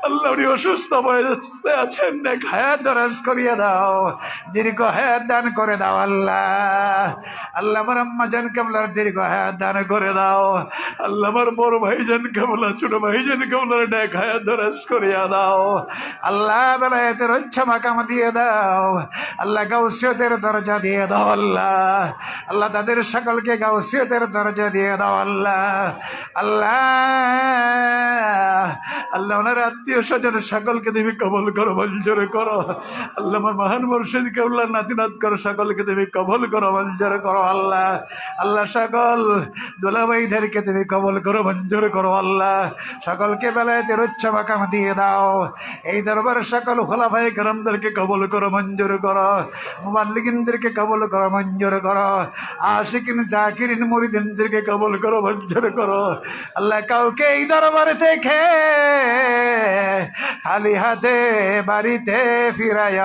আল্লাহ। উনি অসুস্থ অবস্থায় আছেন, নেক হায়াত দরাজ করিয়া দাও, দীর্ঘ হায়াত দান করে দাও আল্লাহ। আল্লাহ আমার আম্মা জান কেবলার দীর্ঘ হায়াত দান করে দাও আল্লাহ। আমার বড় ভাইজান কেবলা ছোট ভাইজান কেবলার নেক হায়াত দরাজ করিয়া দাও আল্লাহ। বেলায়েতের উচ্চ মাকাম দিয়ে দাও আল্লাহ। গাউসিয়তের দরজা দিয়ে দাও আল্লাহ। আল্লাহ তাদের সকলকে গাউসিয়তের দরজা দিয়ে দাও আল্লাহ। আল্লাহ আল্লাহ ওনার আত্মীয় স্বজন সকলকে তুমি কবল করো মঞ্জুর করো আল্লাহ। আমার মহান মুর্শিদ কেবলা নাতিনাত করো সকলকে তুমি কবল করো মঞ্জুর করো আল্লাহ। আল্লাহ সকল দুলাভাইদেরকে তুমি কবল করো মঞ্জুর করো আল্লাহ। সকলকে বেলায়েতের উচ্চ মাকাম দিয়ে দাও। এই দরবার সকল খোলাফায়ে কেরামদেরকে কবল করো মঞ্জুর করো, মুবাল্লিগিনদেরকে কবল করো মঞ্জুর করো, আশিকিন জাকিরিন মুরিদিনদেরকে কবল করো মঞ্জুর করো আল্লাহ। কাউকে এই দরবারে থেকে খালি হাতে বাড়িতে ফিরায়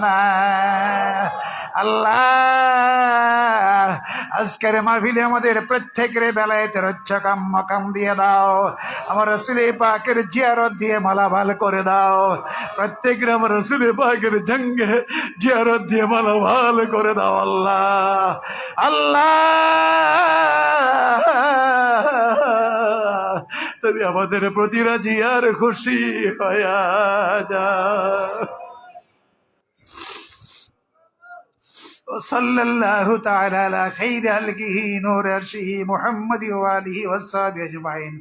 না আল্লাহ। আজকের মাহফিলে আমাদের প্রত্যেকের বেলায়েতের উচ্চ মাকাম দিয়ে দাও। আমার রাসূল পাকের জিয়ারত দিয়ে মালামাল করে দাও। প্রত্যেকের আমার রাসূল পাকের জঙ্গে জিয়ারত দিয়ে মালামাল করে দাও আল্লাহ। আল্লাহ তুমি আমাদের প্রতি রাজি আর খুশি হইয়া যা। وصلى الله تعالى على خير خلقه نور عرشه محمد وآله وصحبه أجمعين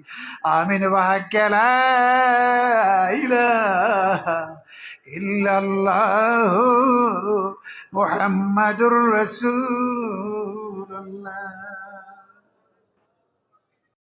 آمين وحق لا إله إلا الله محمد رسول الله.